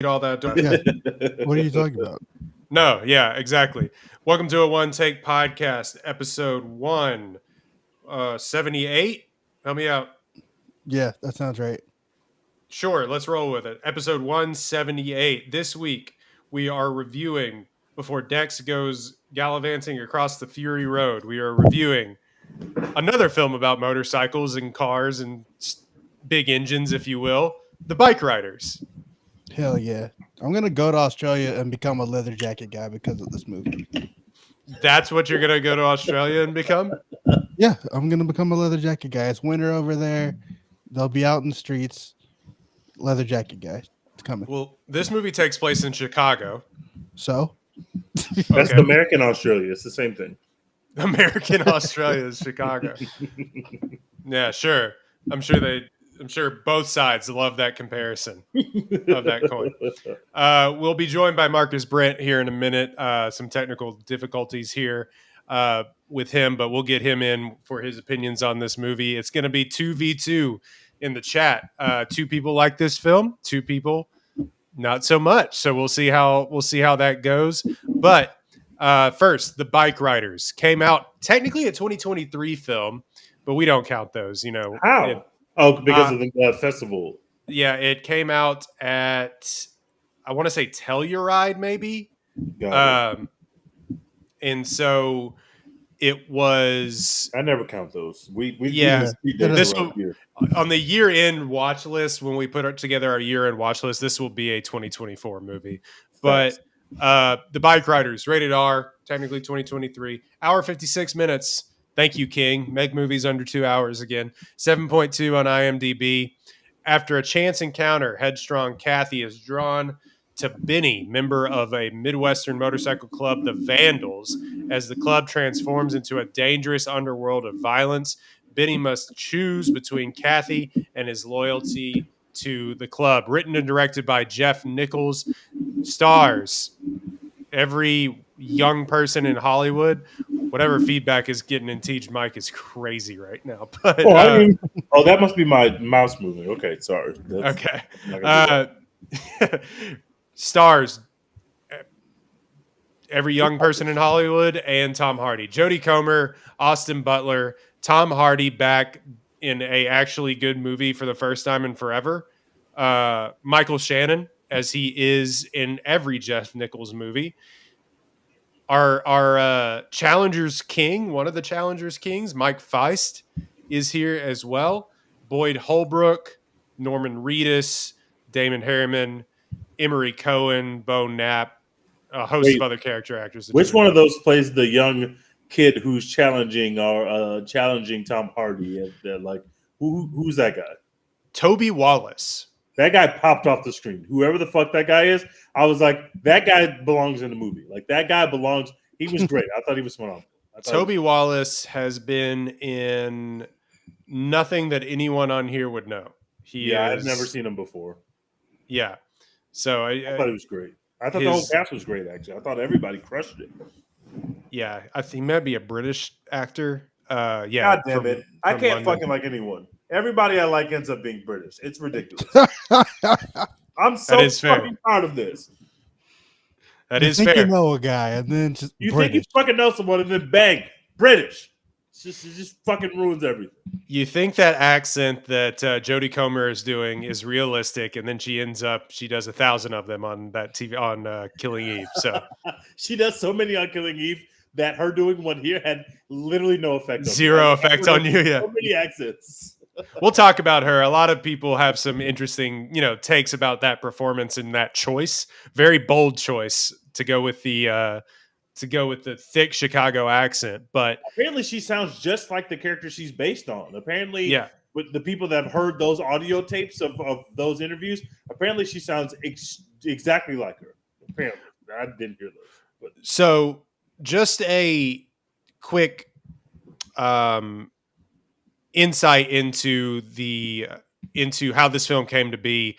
all that. Yeah. What are you talking about? No, yeah, exactly. Welcome to a One Take Podcast, episode 178. Help me out. Yeah, that sounds right. Sure, let's roll with it. Episode 178. This week, we are reviewing, before Dex goes gallivanting across the Fury Road, we are reviewing another film about motorcycles and cars and big engines, if you will, The Bikeriders. Hell yeah. I'm gonna go to Australia and become a leather jacket guy because of this movie. That's what you're going to go to Australia and become? Yeah, I'm gonna become a leather jacket guy. It's winter over there. They'll be out in the streets. Leather jacket guy. It's coming. Well, this movie takes place in Chicago. So That's Okay. American Australia. It's the same thing. American Australia is Chicago. Yeah, sure. I'm sure both sides love that comparison of that coin. We'll be joined by Marcus Brent here in a minute. Some technical difficulties here with him, but we'll get him in for his opinions on this movie. It's going to be 2v2 in the chat. Two people like this film, two people not so much. So we'll see how that goes. But first, The Bikeriders came out technically a 2023 film, but we don't count those. How? Because of the festival. Yeah, it came out at, I want to say Telluride, maybe. And so it was. I never count those. We this will, on the year end watch list, when we put together our year end watch list, this will be a 2024 movie. But The Bikeriders, rated R, technically 2023, hour 56 minutes. Thank you, King. Make movies under 2 hours again. 7.2 on IMDb. After a chance encounter, headstrong Kathy is drawn to Benny, member of a Midwestern motorcycle club, the Vandals. As the club transforms into a dangerous underworld of violence, Benny must choose between Kathy and his loyalty to the club. Written and directed by Jeff Nichols. Stars every young person in Hollywood. Whatever feedback is getting in Teach Mike is crazy right now. But that must be my mouse moving. Okay, sorry. Okay. Stars every young person in Hollywood and Tom Hardy. Jodie Comer, Austin Butler, Tom Hardy back in a actually good movie for the first time in forever. Michael Shannon, as he is in every Jeff Nichols movie. Our Challengers King, one of the Challengers Kings, Mike Feist, is here as well. Boyd Holbrook, Norman Reedus, Damon Harriman, Emery Cohen, Bo Knapp, a host of other character actors. Which one of those plays the young kid who's challenging Tom Hardy? Who's that guy? Toby Wallace. That guy popped off the screen. Whoever the fuck that guy is, I was like, that guy belongs in the movie. Like, that guy belongs. He was great. I thought he was phenomenal. Toby Wallace has been in nothing that anyone on here would know. I've never seen him before. Yeah. So I thought he was great. I thought the whole cast was great, actually. I thought everybody crushed it. Yeah. I think he might be a British actor. God damn it. I can't fucking like anyone. Everybody I like ends up being British. It's ridiculous. I'm so fucking proud of this. That is fair. You know a guy, and then just you British. think you fucking know someone, and then bang, British. It just fucking ruins everything. You think that accent that Jodie Comer is doing is realistic, and then she does 1,000 of them on that TV on Killing Eve. So she does so many on Killing Eve that her doing one here had literally no effect. Zero effect on you. Yeah, so many accents. We'll talk about her. A lot of people have some interesting, takes about that performance and that choice. Very bold choice to go with the thick Chicago accent. But apparently, she sounds just like the character she's based on. Apparently, yeah. With the people that have heard those audio tapes of those interviews, apparently she sounds exactly like her. Apparently, I didn't hear those. But. So, just a quick insight into how this film came to be.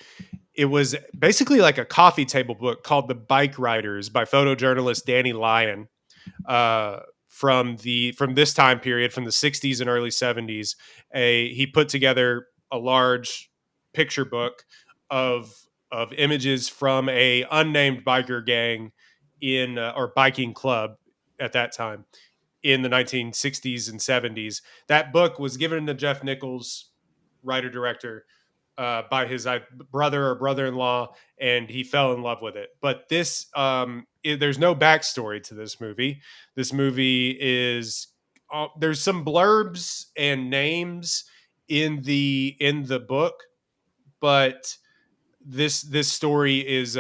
It was basically like a coffee table book called The Bikeriders by photojournalist Danny Lyon from this time period, from the 60s and early 70s. He put together a large picture book of images from a unnamed biker gang or biking club at that time in the 1960s and 70s. That book was given to Jeff Nichols, writer director, by his brother or brother-in-law, and he fell in love with it. But this, there's no backstory to this movie. This movie is there's some blurbs and names in the book, but this story is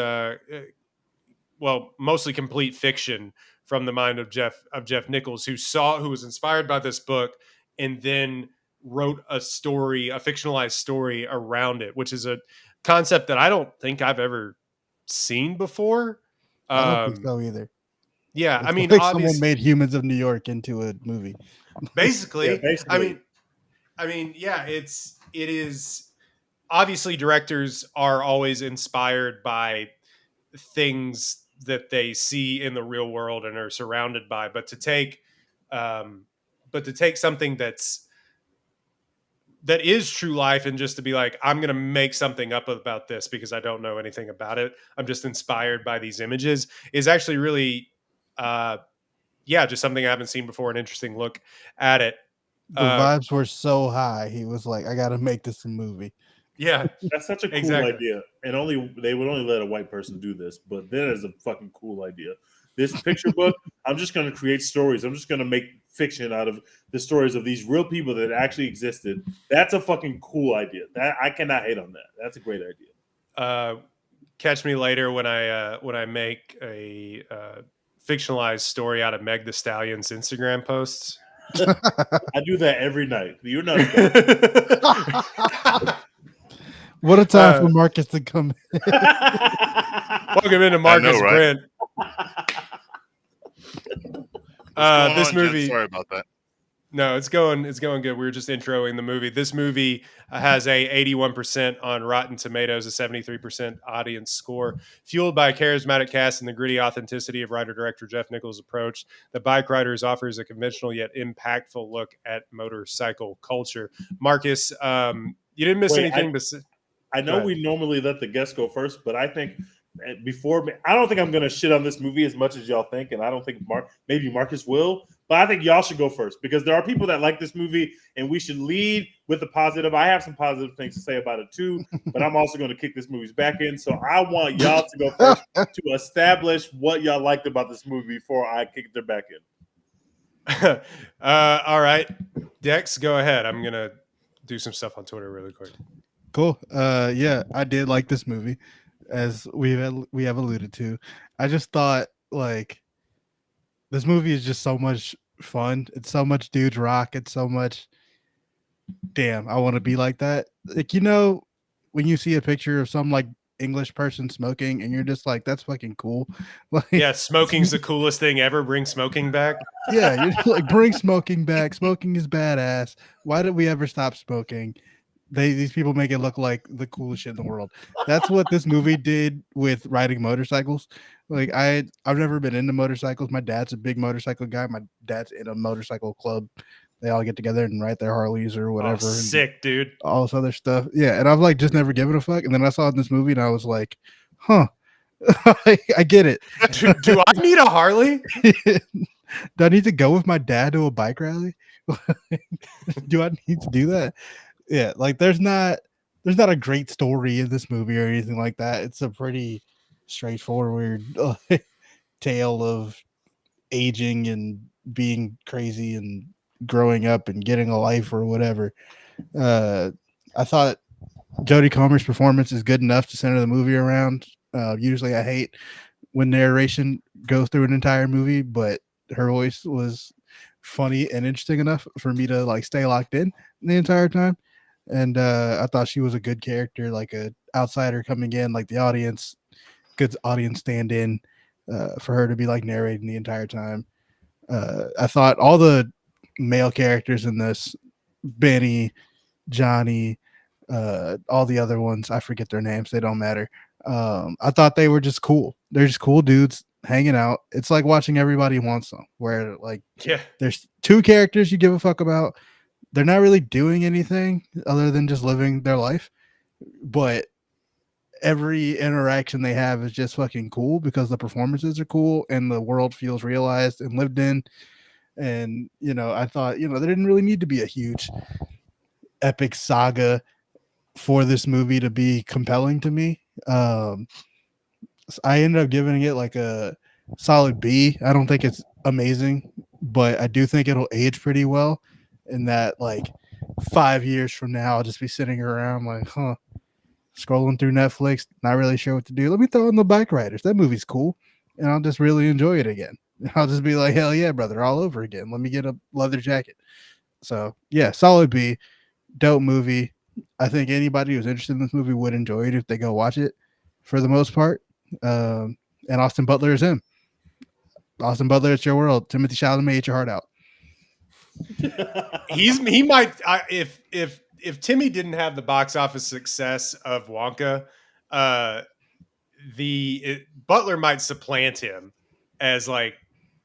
mostly complete fiction from the mind of Jeff Nichols, who was inspired by this book and then wrote a fictionalized story around it, which is a concept that I don't think I've ever seen before. I don't think so either. Yeah, I mean, like someone made Humans of New York into a movie. Basically, basically. I mean, yeah, it is. Obviously, directors are always inspired by things that they see in the real world and are surrounded by, but to take something that is true life and just to be like, I'm going to make something up about this because I don't know anything about it, I'm just inspired by these images, is actually really just something I haven't seen before, an interesting look at it. The vibes were so high. He was like, I got to make this a movie. Yeah, that's such a cool idea, and they would only let a white person do this. But that is a fucking cool idea. This picture book, I'm just going to create stories. I'm just going to make fiction out of the stories of these real people that actually existed. That's a fucking cool idea. That I cannot hate on that. That's a great idea. Catch me later when I make a fictionalized story out of Meg Thee Stallion's Instagram posts. I do that every night. You're not. What a time for Marcus to come in. Welcome into Marcus Brent. This movie. Sorry about that. No, it's going good. We were just introing the movie. This movie has a 81% on Rotten Tomatoes, a 73% audience score. Fueled by a charismatic cast and the gritty authenticity of writer-director Jeff Nichols' approach, The Bikeriders offers a conventional yet impactful look at motorcycle culture. Marcus, you didn't miss anything. I know we normally let the guests go first, but I think I don't think I'm going to shit on this movie as much as y'all think, and I don't think maybe Marcus will, but I think y'all should go first because there are people that like this movie, and we should lead with the positive. I have some positive things to say about it too, but I'm also going to kick this movie's back in, so I want y'all to go first to establish what y'all liked about this movie before I kick their back in. All right, Dex, go ahead. I'm going to do some stuff on Twitter really quick. Cool. Yeah, I did like this movie, as we have alluded to. I just thought like this movie is just so much fun. It's so much dudes rock. It's so much. Damn, I want to be like that. Like, you know, when you see a picture of some like English person smoking, and you're just like, that's fucking cool. Like, yeah, smoking's the coolest thing ever. Bring smoking back. Yeah, you're like, bring smoking back. Smoking is badass. Why did we ever stop smoking? These people make it look like the coolest shit in the world. That's what this movie did with riding motorcycles. Like I've never been into motorcycles. My dad's a big motorcycle guy. My dad's in a motorcycle club. They all get together and ride their Harleys or whatever. Oh, sick, dude. All this other stuff. Yeah, and I've like just never given a fuck. And then I saw it in this movie and I was like, huh. I get it. Do I need a Harley? Do I need to go with my dad to a bike rally? Do I need to do that? Yeah, like there's not a great story in this movie or anything like that. It's a pretty straightforward tale of aging and being crazy and growing up and getting a life or whatever. I thought Jodie Comer's performance is good enough to center the movie around. Usually I hate when narration goes through an entire movie, but her voice was funny and interesting enough for me to like stay locked in the entire time. And I thought she was a good character, like a outsider coming in, like the audience, good audience stand-in for her to be like narrating the entire time. I thought all the male characters in this, Benny, Johnny, all the other ones, I forget their names, they don't matter. I thought they were just cool. They're just cool dudes hanging out. It's like watching Everybody Wants Some, where like there's two characters you give a fuck about. They're not really doing anything other than just living their life, but every interaction they have is just fucking cool because the performances are cool and the world feels realized and lived in. And, I thought, there didn't really need to be a huge epic saga for this movie to be compelling to me. I ended up giving it like a solid B. I don't think it's amazing, but I do think it'll age pretty well. In that, like 5 years from now, I'll just be sitting around like, scrolling through Netflix, not really sure what to do. Let me throw in the Bikeriders. That movie's cool, and I'll just really enjoy it again. I'll just be like, hell yeah, brother, all over again. Let me get a leather jacket. So yeah, solid B, dope movie. I think anybody who's interested in this movie would enjoy it if they go watch it. For the most part, and Austin Butler is him. Austin Butler, it's your world. Timothy Chalamet, eat your heart out. He might if Timmy didn't have the box office success of Wonka, Butler might supplant him as like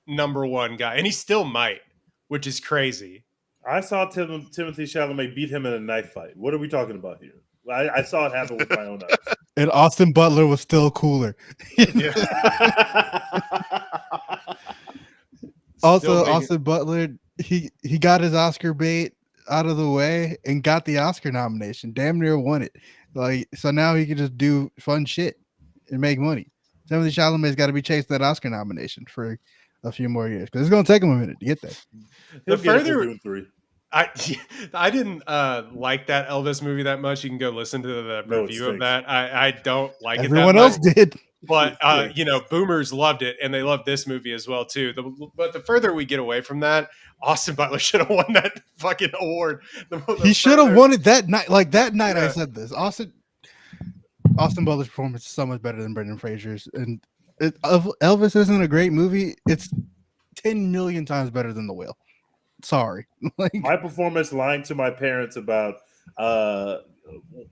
number one guy, and he still might, which is crazy. I saw Timothy Chalamet beat him in a knife fight. What are we talking about here? I saw it happen with my own eyes. And Austin Butler was still cooler. Also, Austin Butler, he got his Oscar bait out of the way and got the Oscar nomination. Damn near won it. Like, so now he can just do fun shit and make money. Timothy Chalamet's got to be chasing that Oscar nomination for a few more years because it's going to take him a minute to get there. The further I didn't like that Elvis movie that much. You can go listen to the review of that. I don't like Everyone it. Everyone else did. But, boomers loved it, and they loved this movie as well, too. But the further we get away from that, Austin Butler should have won that fucking award. He should have won it that night. Like, that night I said this. Austin Butler's performance is so much better than Brendan Fraser's. And Elvis isn't a great movie. It's 10 million times better than The Whale. Sorry. My performance lying to my parents about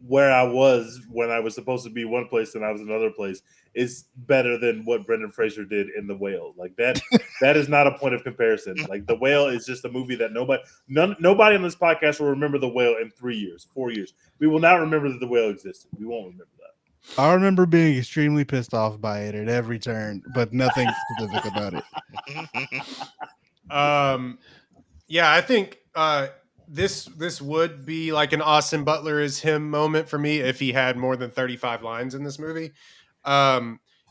where I was when I was supposed to be one place and I was another place is better than what Brendan Fraser did in The Whale. Like that is not a point of comparison. Like The Whale is just a movie that nobody on this podcast will remember The Whale in 3 years, 4 years. We will not remember that The Whale existed. We won't remember that. I remember being extremely pissed off by it at every turn, but nothing specific about it. Yeah, I think this would be like an Austin Butler is him moment for me if he had more than 35 lines in this movie.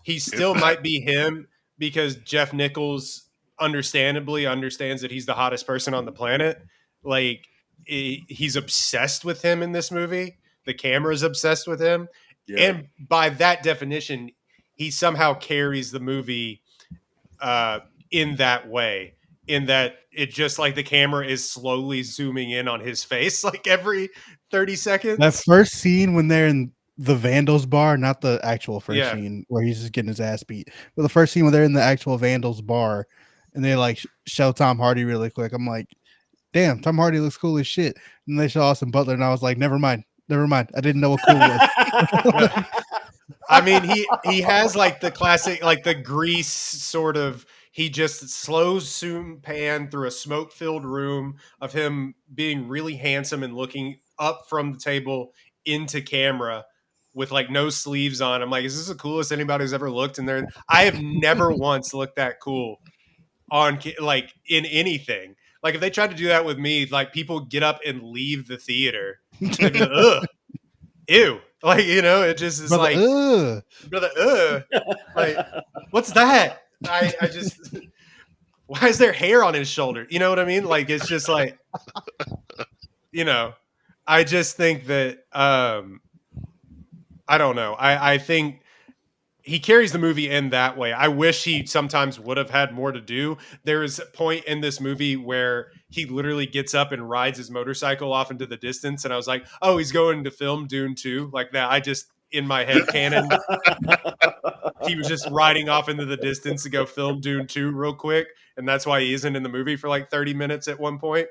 He still might be him because Jeff Nichols understandably understands that he's the hottest person on the planet. Like he's obsessed with him in this movie. The camera's obsessed with him. Yeah. And by that definition, he somehow carries the movie in that way. In that it just like the camera is slowly zooming in on his face like every 30 seconds. That first scene when they're in the Vandals bar, not the actual first scene where he's just getting his ass beat, but the first scene when they're in the actual Vandals bar and they like show Tom Hardy really quick. I'm like, damn, Tom Hardy looks cool as shit. And they show Austin Butler and I was like, never mind. I didn't know what cool was. I mean, he has like the classic, like the Grease sort of. He just slow zoom pan through a smoke-filled room of him being really handsome and looking up from the table into camera with like no sleeves on. I'm like, is this the coolest anybody's ever looked in there? I have never once looked that cool on like in anything. Like if they tried to do that with me, like people get up and leave the theater. They'd be like, ugh, ew. Like, it just is brother, like, brother, like, what's that? I just, why is there hair on his shoulder? You know what I mean? Like, it's just like, I just think that, I don't know. I think he carries the movie in that way. I wish he sometimes would have had more to do. There is a point in this movie where he literally gets up and rides his motorcycle off into the distance. And I was like, oh, he's going to film Dune 2 like that. I just, in my head canon, he was just riding off into the distance to go film Dune 2 real quick. And that's why he isn't in the movie for like 30 minutes at one point.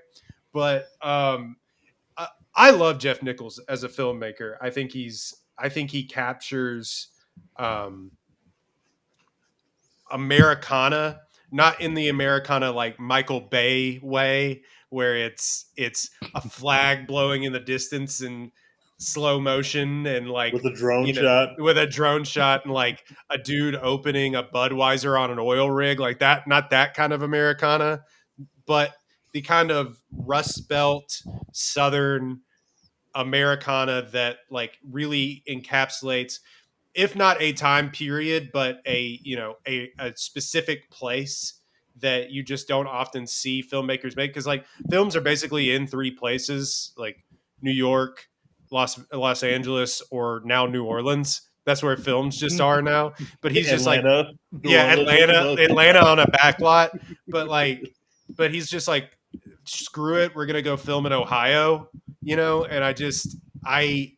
But I love Jeff Nichols as a filmmaker. I think he captures Americana, not in the Americana like Michael Bay way, where it's a flag blowing in the distance and slow motion and like with a drone shot, and like a dude opening a Budweiser on an oil rig like that. Not that kind of Americana, but the kind of Rust Belt Southern Americana that like really encapsulates, if not a time period, but a specific place that you just don't often see filmmakers make, because like films are basically in three places, like New York, Los Angeles, or now New Orleans. That's where films just are now. But he's just like, Atlanta on a back lot. But he's just like, screw it, we're gonna go film in Ohio, and I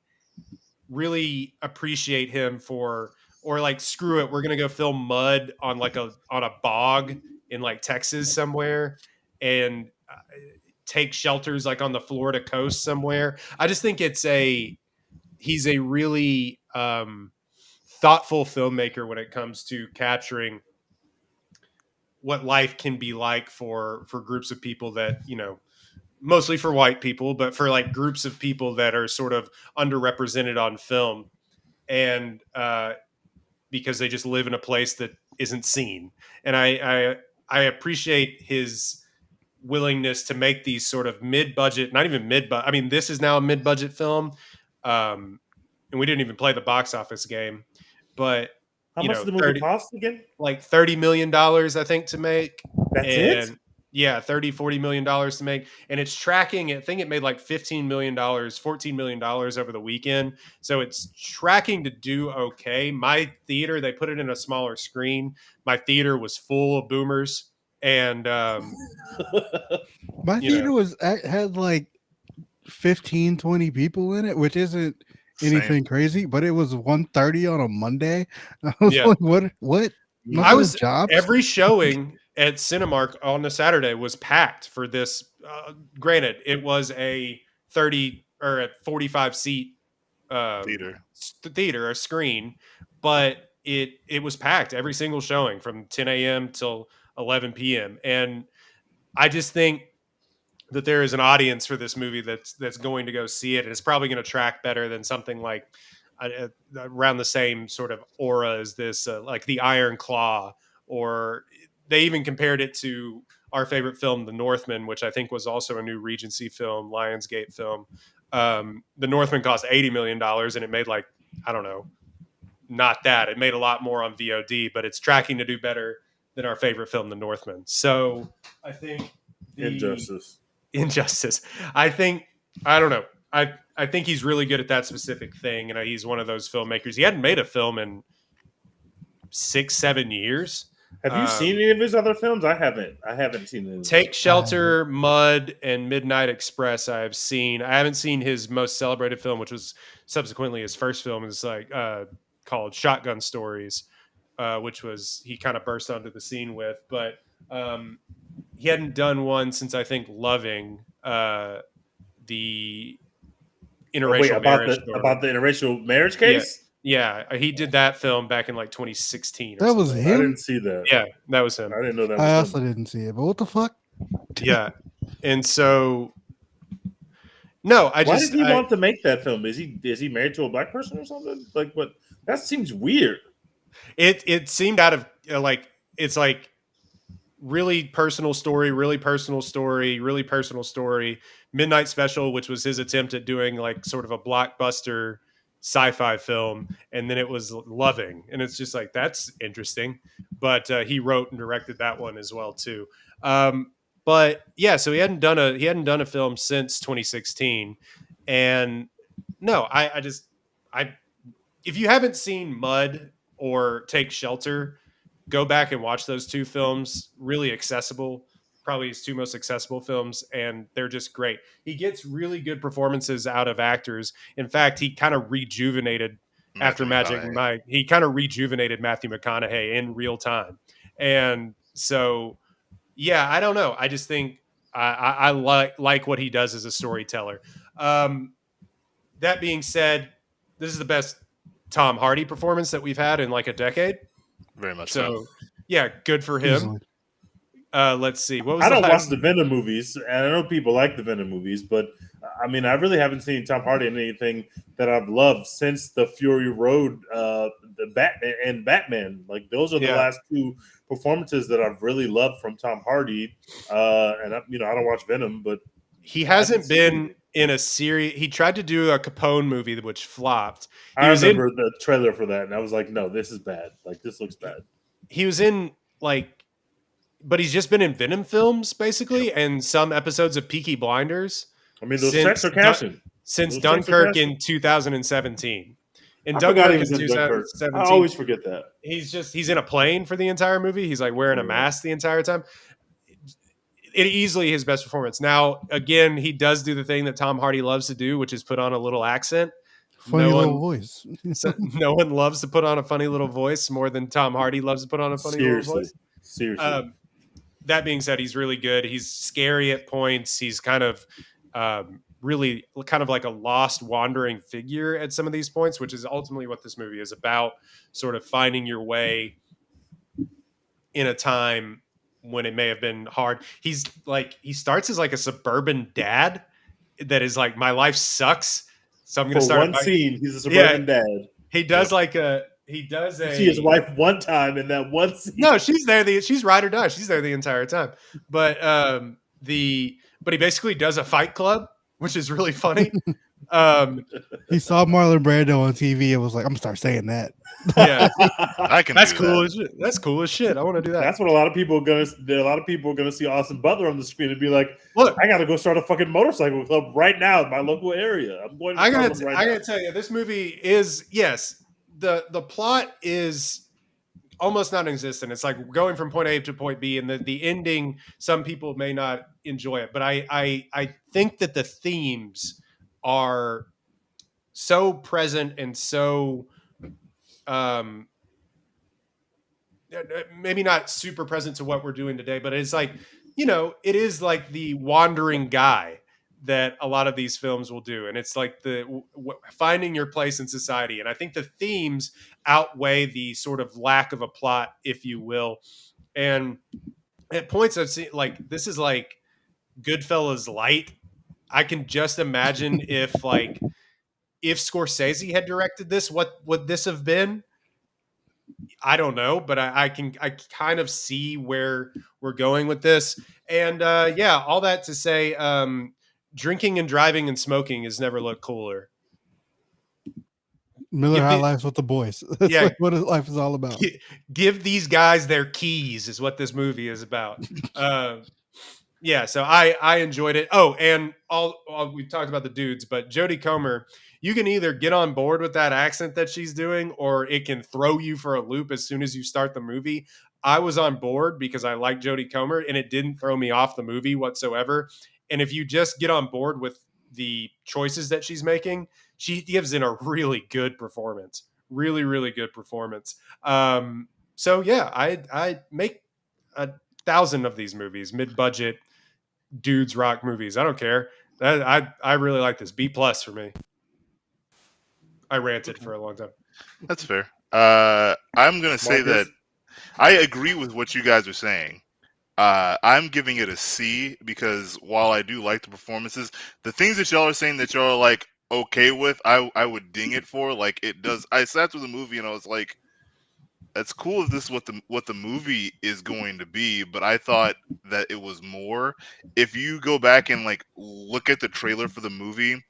really appreciate him for, or like, screw it, we're gonna go film mud on a bog in like Texas somewhere, and take shelters like on the Florida coast somewhere. I just think he's a really thoughtful filmmaker when it comes to capturing what life can be like for groups of people that, mostly for white people, but for like groups of people that are sort of underrepresented on film, and because they just live in a place that isn't seen. And I appreciate his willingness to make these sort of mid-budget, not even mid-budget. I mean, this is now a mid-budget film, and we didn't even play the box office game, but how much did the movie cost again? Like $30 million, I think, to make. That's it? Yeah, $40 million to make. And it's tracking, I think it made like $15 million, $14 million over the weekend. So it's tracking to do okay. My theater, they put it in a smaller screen. My theater was full of boomers. And my theater had like 15, 20 people in it, which isn't anything crazy, but it was 1:30 on a Monday. I was like, what? I was every showing at Cinemark on a Saturday was packed for this. Granted, it was a 30 or a 45 seat theater, a screen, but it was packed every single showing from 10 a.m. till 11 p.m. And I just think that there is an audience for this movie that's going to go see it, and it's probably going to track better than something like around the same sort of aura as this, like The Iron Claw, or they even compared it to our favorite film, The Northman, which I think was also a new Regency film, Lionsgate film. The Northman cost $80 million, and it made like, I don't know, not that. It made a lot more on VOD, but it's tracking to do better than our favorite film, The Northman. So I think Injustice. I don't know. I think he's really good at that specific thing, and he's one of those filmmakers. He hadn't made a film in 6-7 years. Have you seen any of his other films? I haven't seen any. Take Shelter, Mud, and Midnight Express I have seen. I haven't seen his most celebrated film, which was subsequently his first film. It's like called Shotgun Stories, which was he kind of burst onto the scene with. But he hadn't done one since, I think, Loving, the interracial marriage. About the interracial marriage case? Yeah, he did that film back in like 2016. That was him? I didn't see that. Yeah, that was him. I didn't know that was I also didn't see it, but what the fuck? Yeah. And so, no, Why did he want to make that film? Is he married to a black person or something? Like, what? That seems weird. It seemed out of, like, it's like really personal story, Midnight Special, which was his attempt at doing like sort of a blockbuster sci-fi film, and then it was Loving, and it's just like, that's interesting. But he wrote and directed that one as well too. But yeah, so he hadn't done a film since 2016, and no, I if you haven't seen Mud or Take Shelter, go back and watch those two films. Really accessible, probably his two most accessible films, and they're just great. He gets really good performances out of actors. In fact, he kind of rejuvenated after Magic Mike. He kind of rejuvenated Matthew McConaughey in real time. And so, yeah, I don't know. I just think I like what he does as a storyteller. That being said, this is the best Tom Hardy performance that we've had in like a decade. Very much so. Yeah, good for him. Easily. Let's see. What was I don't watch last? the Venom movies, and I know people like the Venom movies, but I mean, I really haven't seen Tom Hardy in anything that I've loved since the Fury Road, the Batman and Batman. Like those are the last two performances that I've really loved from Tom Hardy. And I don't watch Venom, but he hasn't been in a series. He tried to do a Capone movie which flopped. I remember the trailer for that, and I was like, "No, this is bad. Like this looks bad." He was in but he's just been in Venom films basically, and some episodes of Peaky Blinders. I mean, those checks are cashing since Dunkirk in 2017. In Dunkirk in 2017, I always forget that. He's in a plane for the entire movie. He's like wearing a mask the entire time. It easily his best performance. Now, again, he does do the thing that Tom Hardy loves to do, which is put on a little accent. Funny little voice. No one loves to put on a funny little voice more than Tom Hardy loves to put on a funny little voice. Seriously. That being said, he's really good. He's scary at points. He's kind of really kind of like a lost, wandering figure at some of these points, which is ultimately what this movie is about, sort of finding your way in a time when it may have been hard. He starts as like a suburban dad that is like, my life sucks, so I'm going to start one scene. He's a suburban dad. He does you see his wife one time in that one scene. No, she's there. She's ride or die. She's there the entire time. But he basically does a fight club, which is really funny. He saw Marlon Brando on TV and was like, "I'm gonna start saying that." Yeah, I can. That's cool as shit. That's cool as shit. I want to do that. That's what a lot of people are gonna see Austin Butler on the screen and be like, "Look, I got to go start a fucking motorcycle club right now in my local area." I'm going. I gotta tell you, this movie is the plot is almost non-existent. It's like going from point A to point B, and the ending, some people may not enjoy it, but I think that the themes are so present and so maybe not super present to what we're doing today, but it's like, it is like the wandering guy that a lot of these films will do. And it's like finding your place in society. And I think the themes outweigh the sort of lack of a plot, if you will. And at points I've seen, like, this is like Goodfellas light. I can just imagine if Scorsese had directed this, what would this have been? I don't know, but I kind of see where we're going with this. And all that to say, drinking and driving and smoking has never looked cooler. Miller High Life's with the boys. That's like what life is all about. Give these guys their keys is what this movie is about. So I enjoyed it. Oh, and all we talked about the dudes, but Jodie Comer, you can either get on board with that accent that she's doing, or it can throw you for a loop as soon as you start the movie. I was on board because I like Jodie Comer, and it didn't throw me off the movie whatsoever. And if you just get on board with the choices that she's making, she gives in a really good performance. Really, really good performance. I make 1,000 of these movies, mid-budget dudes rock movies. I don't care. I really like this. B+ for me. I ranted for a long time. That's fair. I'm going to say that I agree with what you guys are saying. I'm giving it a C because while I do like the performances, the things that y'all are saying that y'all are like okay with, I would ding it for. Like it does. I sat through the movie and I was like, that's cool if this is what the movie is going to be, but I thought that it was more. If you go back and like look at the trailer for the movie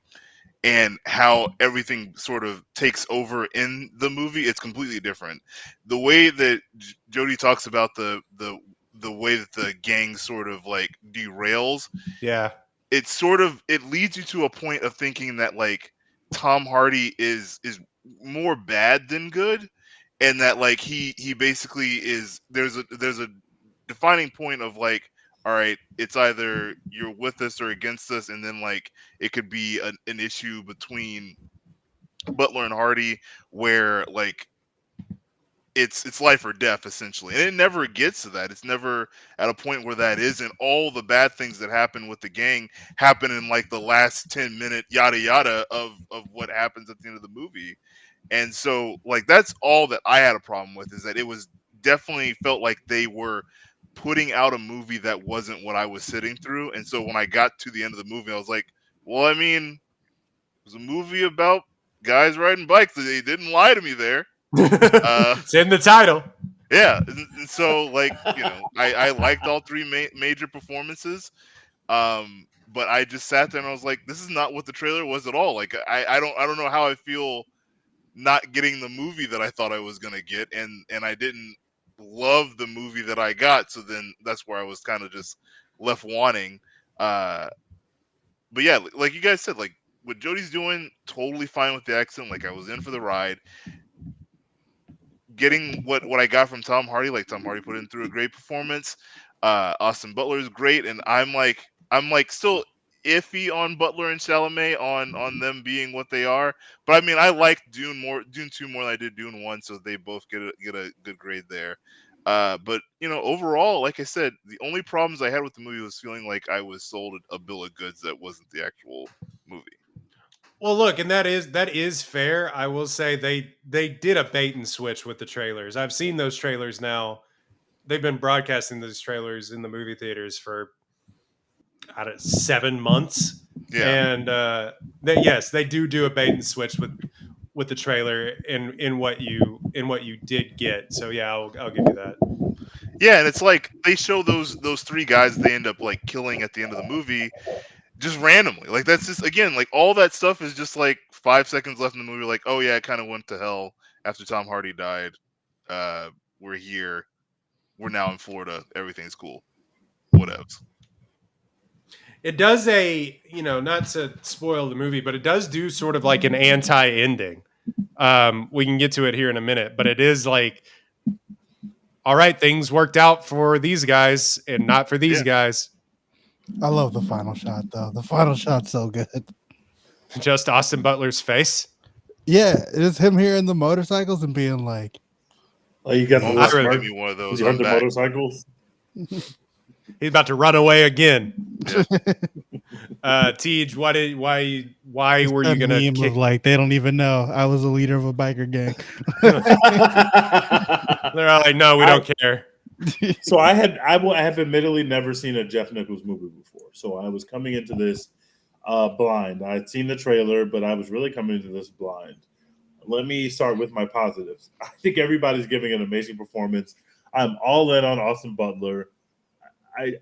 and how everything sort of takes over in the movie, it's completely different. The way that Jodie talks about the way that the gang sort of like derails, it leads you to a point of thinking that like Tom Hardy is more bad than good. And that like he basically is there's a defining point of like, all right, it's either you're with us or against us, and then like it could be an issue between Butler and Hardy where like it's life or death essentially, and it never gets to that. It's never at a point where that is, and all the bad things that happen with the gang happen in like the last 10-minute yada yada of what happens at the end of the movie. And so, like, that's all that I had a problem with, is that it was definitely felt like they were putting out a movie that wasn't what I was sitting through. And so when I got to the end of the movie, I was like, well, I mean, it was a movie about guys riding bikes. They didn't lie to me there. It's in the title. Yeah. And so, like, I liked all three major performances. But I just sat there and I was like, this is not what the trailer was at all. Like, I don't know how I feel not getting the movie that I thought I was going to get. And I didn't love the movie that I got. So then that's where I was kind of just left wanting. But yeah, like you guys said, like what Jodie's doing, totally fine with the accent. Like I was in for the ride. Getting what I got from Tom Hardy, like Tom Hardy put in through a great performance. Austin Butler is great, and I'm like still iffy on Butler and Chalamet on them being what they are. But I mean, I liked Dune 2 more than I did Dune 1, so they both get a good grade there. But overall, like I said, the only problems I had with the movie was feeling like I was sold a bill of goods that wasn't the actual movie. Well, look, and that is fair. I will say they did a bait and switch with the trailers. I've seen those trailers now. They've been broadcasting those trailers in the movie theaters for 7 months. Yeah. And they do a bait and switch with the trailer in what you did get. So yeah, I'll give you that. Yeah, and it's like they show those three guys that they end up like killing at the end of the movie just randomly. Like that's just again like all that stuff is just like 5 seconds left in the movie. Like, oh yeah, it kind of went to hell after Tom Hardy died. We're here. We're now in Florida. Everything's cool. Whatevs. It does not to spoil the movie, but it does do sort of like an anti-ending. We can get to it here in a minute, but it is like, all right, things worked out for these guys and not for these guys. I love the final shot, though. The final shot's so good. Just Austin Butler's face. Yeah, it is him hearing the motorcycles and being like, "Oh, you got the I'd really give me one of those. You heard the motorcycles." He's about to run away again. Yeah. Tej, why were you gonna kick? Like they don't even know I was a leader of a biker gang. They're all like, no, we don't care. So I have admittedly never seen a Jeff Nichols movie before. So I was coming into this blind. I'd seen the trailer, but I was really coming into this blind. Let me start with my positives. I think everybody's giving an amazing performance. I'm all in on Austin Butler.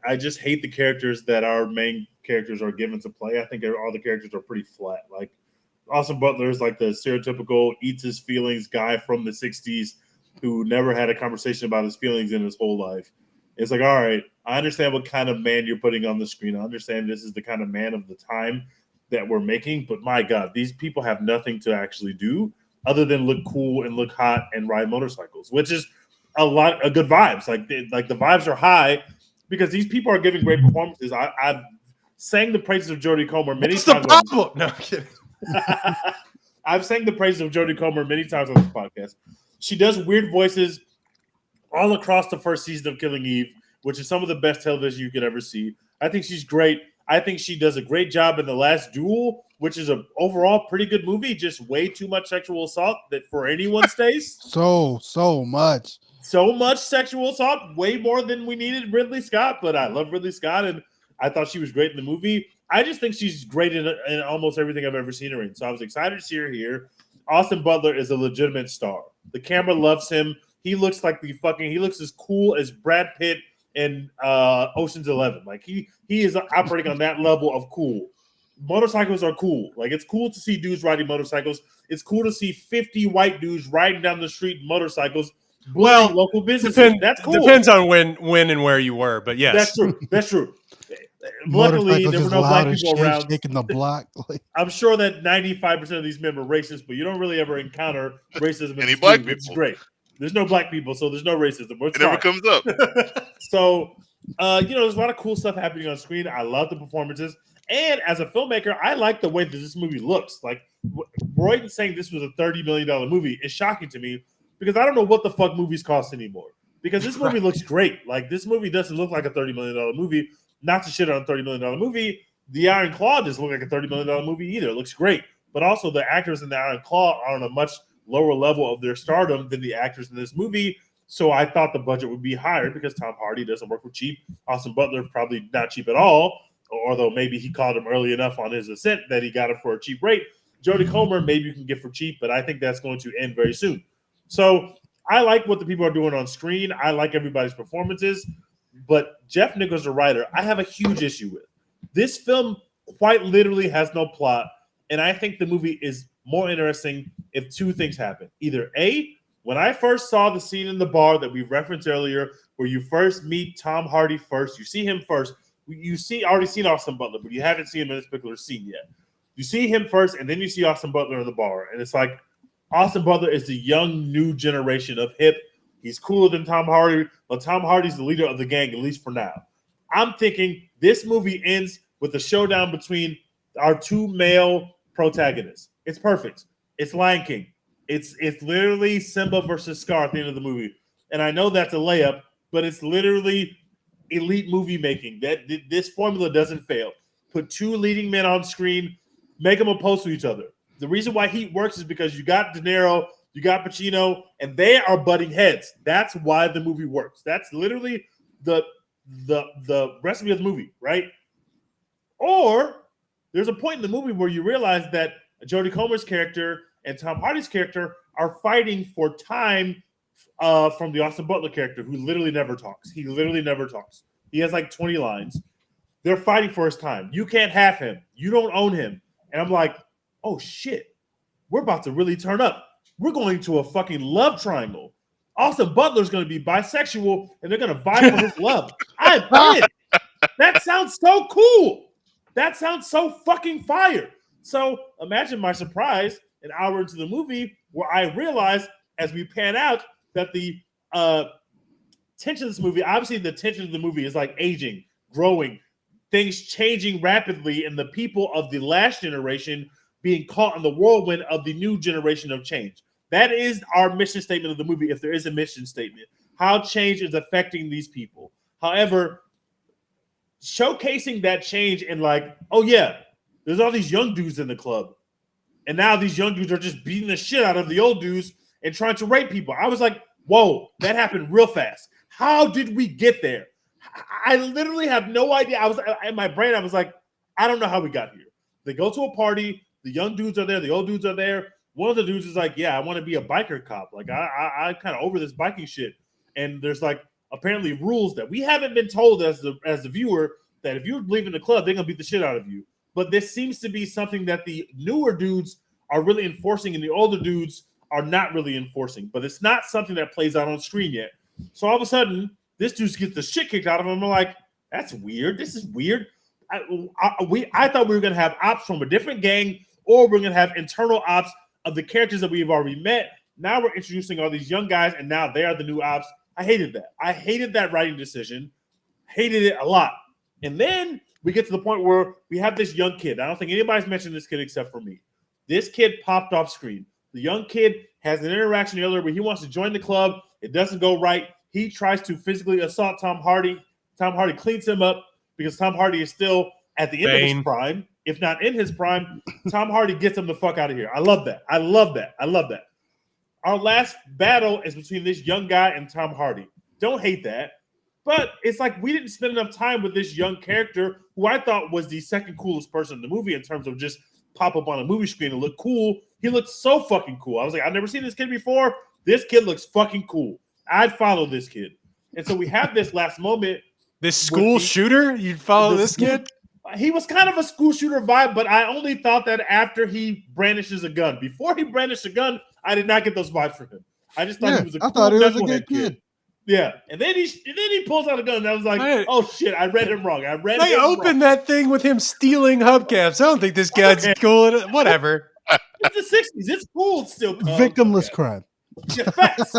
I just hate the characters that our main characters are given to play. I think all the characters are pretty flat. Like Austin Butler is like the stereotypical eats his feelings guy from the 60s who never had a conversation about his feelings in his whole life. It's like, all right, I understand what kind of man you're putting on the screen. I understand this is the kind of man of the time that we're making, but my God, these people have nothing to actually do other than look cool and look hot and ride motorcycles, which is a lot of good vibes. Like the vibes are high because these people are giving great performances. I've sang the praises of Jodie Comer many times. No, I'm kidding. I've sang the praises of Jodie Comer many times on this podcast. She does weird voices all across the first season of Killing Eve, which is some of the best television you could ever see. I think she's great. I think she does a great job in The Last Duel, which is an overall pretty good movie, just way too much sexual assault that for anyone's taste. So much. So much sexual assault, way more than we needed Ridley Scott, but I love Ridley Scott, and I thought she was great in the movie. I just think she's great in almost everything I've ever seen her in, so I was excited to see her here. Austin Butler is a legitimate star. The camera loves him. He looks like he looks as cool as Brad Pitt in Ocean's 11. Like he is operating on that level of cool. Motorcycles are cool. Like it's cool to see dudes riding motorcycles. It's cool to see 50 white dudes riding down the street in motorcycles. Well, local businesses. That's cool. Depends on when and where you were, but yes, that's true. Luckily, there were no black people around taking the block. I'm sure that 95% of these men are racist, but you don't really ever encounter racism in any black people. It's great. There's no black people, so there's no racism. It never comes up. So, there's a lot of cool stuff happening on screen. I love the performances, and as a filmmaker, I like the way that this movie looks. Like Royden saying this was a $30 million movie is shocking to me because I don't know what the fuck movies cost anymore. Because this movie looks great. Like this movie doesn't look like a $30 million movie. Not to shit on a $30 million movie. The Iron Claw doesn't look like a $30 million movie either. It looks great. But also the actors in the Iron Claw are on a much lower level of their stardom than the actors in this movie. So I thought the budget would be higher because Tom Hardy doesn't work for cheap. Austin Butler probably not cheap at all, although maybe he called him early enough on his ascent that he got him for a cheap rate. Jodie Comer, maybe you can get for cheap, but I think that's going to end very soon. So I like what the people are doing on screen. I like everybody's performances, but Jeff Nichols, the writer, I have a huge issue with. This film quite literally has no plot, and I think the movie is more interesting if two things happen. Either A, when I first saw the scene in the bar that we referenced earlier, where you first meet Tom Hardy first, you see him first. You already seen Austin Butler, but you haven't seen him in this particular scene yet. You see him first, and then you see Austin Butler in the bar, and it's like Austin Butler is the young new generation of hip. He's cooler than Tom Hardy, but Tom Hardy's the leader of the gang, at least for now. I'm thinking this movie ends with a showdown between our two male protagonists. It's perfect. It's Lion King. It's literally Simba versus Scar at the end of the movie. And I know that's a layup, but it's literally elite movie making. This formula doesn't fail. Put two leading men on screen, make them opposed to each other. The reason why Heat works is because you got De Niro, you got Pacino, and they are butting heads. That's why the movie works. That's literally the recipe of the movie, right? Or there's a point in the movie where you realize that Jodie Comer's character and Tom Hardy's character are fighting for time from the Austin Butler character, who literally never talks. He literally never talks. He has like 20 lines. They're fighting for his time. You can't have him. You don't own him. And I'm like, oh shit, we're about to really turn up. We're going to a fucking love triangle. Austin Butler's going to be bisexual, and they're going to vie for his love. I'm in. That sounds so cool. That sounds so fucking fire. So imagine my surprise an hour into the movie where I realize as we pan out that the tension of this movie, obviously the tension of the movie is like aging, growing, things changing rapidly, and the people of the last generation being caught in the whirlwind of the new generation of change. That is our mission statement of the movie, if there is a mission statement. How change is affecting these people. However, showcasing that change in like, oh yeah, there's all these young dudes in the club. And now these young dudes are just beating the shit out of the old dudes and trying to rape people. I was like, whoa, that happened real fast. How did we get there? I literally have no idea. I was in my brain, I was like, I don't know how we got here. They go to a party, the young dudes are there, the old dudes are there. One of the dudes is like, yeah, I want to be a biker cop. Like, I kind of over this biking shit. And there's like apparently rules that we haven't been told as the viewer that if you're leaving the club, they're gonna beat the shit out of you. But this seems to be something that the newer dudes are really enforcing and the older dudes are not really enforcing. But it's not something that plays out on screen yet. So all of a sudden, this dude gets the shit kicked out of him. I'm like, that's weird. This is weird. I thought we were going to have ops from a different gang, or we're going to have internal ops of the characters that we've already met. Now we're introducing all these young guys, and now they are the new ops. I hated that. I hated that writing decision. Hated it a lot. And then we get to the point where we have this young kid. I don't think anybody's mentioned this kid except for me. This kid popped off screen. The young kid has an interaction earlier where he wants to join the club. It doesn't go right. He tries to physically assault Tom Hardy. Tom Hardy cleans him up because Tom Hardy is still at the end of his prime, if not in his prime. Tom Hardy gets him the fuck out of here. I love that. I love that. I love that. Our last battle is between this young guy and Tom Hardy. Don't hate that. But it's like we didn't spend enough time with this young character who I thought was the second coolest person in the movie in terms of just pop up on a movie screen and look cool. He looked so fucking cool. I was like, I've never seen this kid before. This kid looks fucking cool. I'd follow this kid. And so we have this last moment. This school shooter? You'd follow this kid? He was kind of a school shooter vibe, but I only thought that after he brandishes a gun. Before he brandished a gun, I did not get those vibes from him. I just thought he was a cool knucklehead kid. Yeah, and then he pulls out a gun, and I was like, "Oh shit, I read him wrong." They opened that thing with him stealing hubcaps. I don't think this guy's cool at it. Whatever. It's the 60s. It's cool still. Victimless crime. Yeah, facts.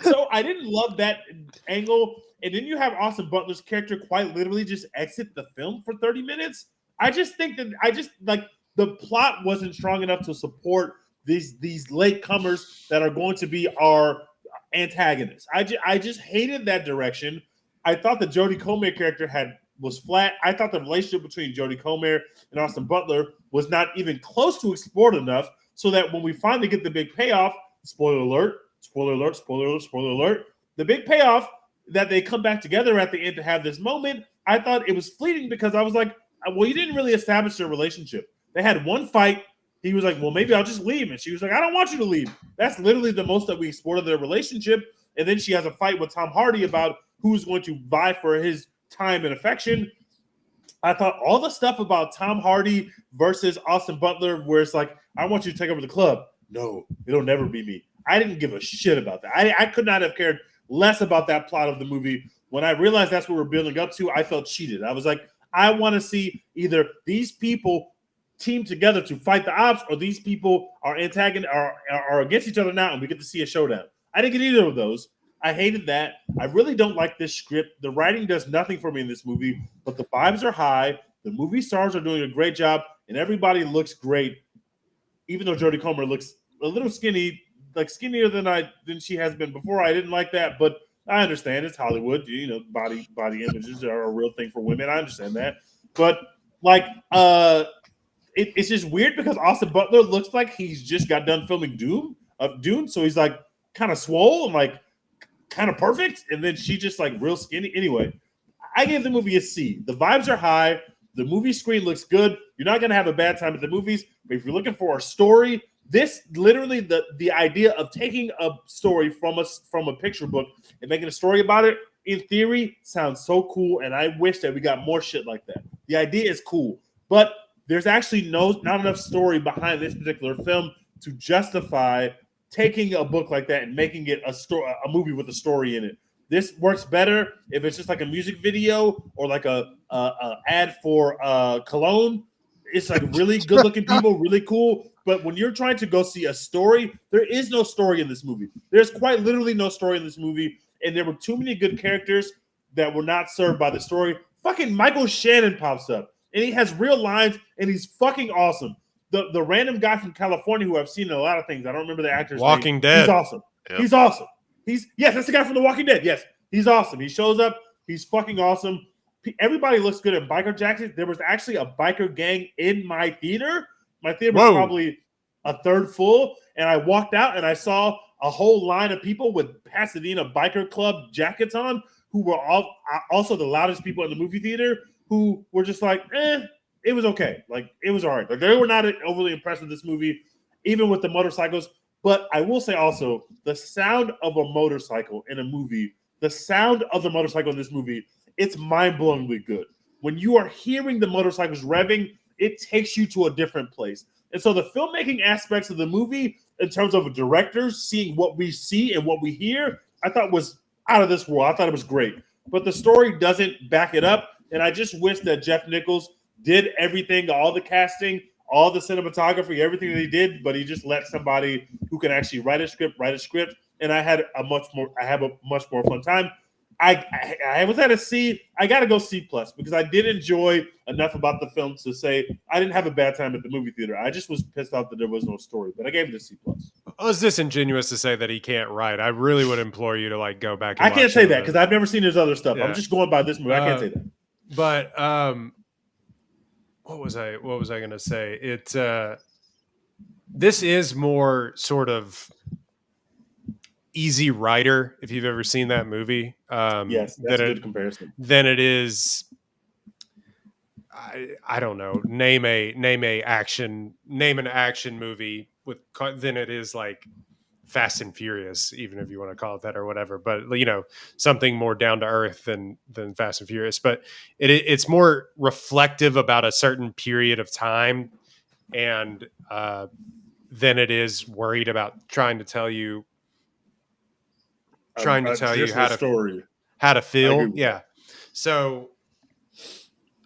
So I didn't love that angle, and then you have Austin Butler's character quite literally just exit the film for 30 minutes. I just think that the plot wasn't strong enough to support these latecomers that are going to be our antagonists. I just hated that direction. I thought the Jodie Comer character was flat. I thought the relationship between Jodie Comer and Austin Butler was not even close to explored enough so that when we finally get the big payoff, spoiler alert, spoiler alert, spoiler alert, spoiler alert. The big payoff that they come back together at the end to have this moment, I thought it was fleeting because I was like, well, you didn't really establish their relationship. They had one fight. He was like, well, maybe I'll just leave. And she was like, I don't want you to leave. That's literally the most that we explored of their relationship. And then she has a fight with Tom Hardy about who's going to vie for his time and affection. I thought all the stuff about Tom Hardy versus Austin Butler, where it's like, I want you to take over the club. No, it'll never be me. I didn't give a shit about that. I could not have cared less about that plot of the movie. When I realized that's what we're building up to, I felt cheated. I was like, I want to see either these people team together to fight the ops, or these people are are against each other now, and we get to see a showdown. I didn't get either of those. I hated that. I really don't like this script. The writing does nothing for me in this movie, but the vibes are high. The movie stars are doing a great job, and everybody looks great. Even though Jodie Comer looks a little skinny, like skinnier than she has been before. I didn't like that, but I understand it's Hollywood. You know, body images are a real thing for women. I understand that, but like, it's just weird because Austin Butler looks like he's just got done filming Dune, so he's like kind of swole and like kind of perfect, and then she just like real skinny. Anyway, I gave the movie a C. The vibes are high. The movie screen looks good. You're not gonna have a bad time at the movies, but if you're looking for a story, this literally the idea of taking a story from a picture book and making a story about it, in theory, sounds so cool, and I wish that we got more shit like that. The idea is cool, but there's actually not enough story behind this particular film to justify taking a book like that and making it a movie with a story in it. This works better if it's just like a music video or like a ad for cologne. It's like really good looking people, really cool. But when you're trying to go see a story, there is no story in this movie. There's quite literally no story in this movie. And there were too many good characters that were not served by the story. Fucking Michael Shannon pops up. And he has real lines, and he's fucking awesome. The random guy from California who I've seen in a lot of things, I don't remember the actor's Walking name. Dead. He's awesome. Yep. He's awesome. Yes, that's the guy from The Walking Dead. Yes, he's awesome. He shows up. He's fucking awesome. Everybody looks good in biker jackets. There was actually a biker gang in my theater. My theater was probably a third full, and I walked out and I saw a whole line of people with Pasadena Biker Club jackets on, who were all also the loudest people in the movie theater, who were just like, it was okay. Like, it was all right. Like, they were not overly impressed with this movie, even with the motorcycles. But I will say also, the sound of a motorcycle in a movie, the sound of the motorcycle in this movie, it's mind-blowingly good. When you are hearing the motorcycles revving, it takes you to a different place. And so the filmmaking aspects of the movie, in terms of directors seeing what we see and what we hear, I thought was out of this world. I thought it was great. But the story doesn't back it up. And I just wish that Jeff Nichols did everything, all the casting, all the cinematography, everything that he did, but he just let somebody who can actually write a script. And I have a much more fun time. I was at a C. I got to go C+ because I did enjoy enough about the film to say I didn't have a bad time at the movie theater. I just was pissed off that there was no story, but I gave it a C+. I was disingenuous to say that he can't write. I really would implore you to like go back. And I can't say that because I've never seen his other stuff. Yeah. I'm just going by this movie. I can't say that. But what was I going to say? This is more sort of Easy Rider, if you've ever seen that movie. Yes, that's a good comparison. Then it is, I don't know, name an action movie than it is like Fast and Furious, even if you want to call it that or whatever. But you know, something more down to earth than Fast and Furious. But it's more reflective about a certain period of time, and than it is worried about trying to tell you how to feel. Yeah. So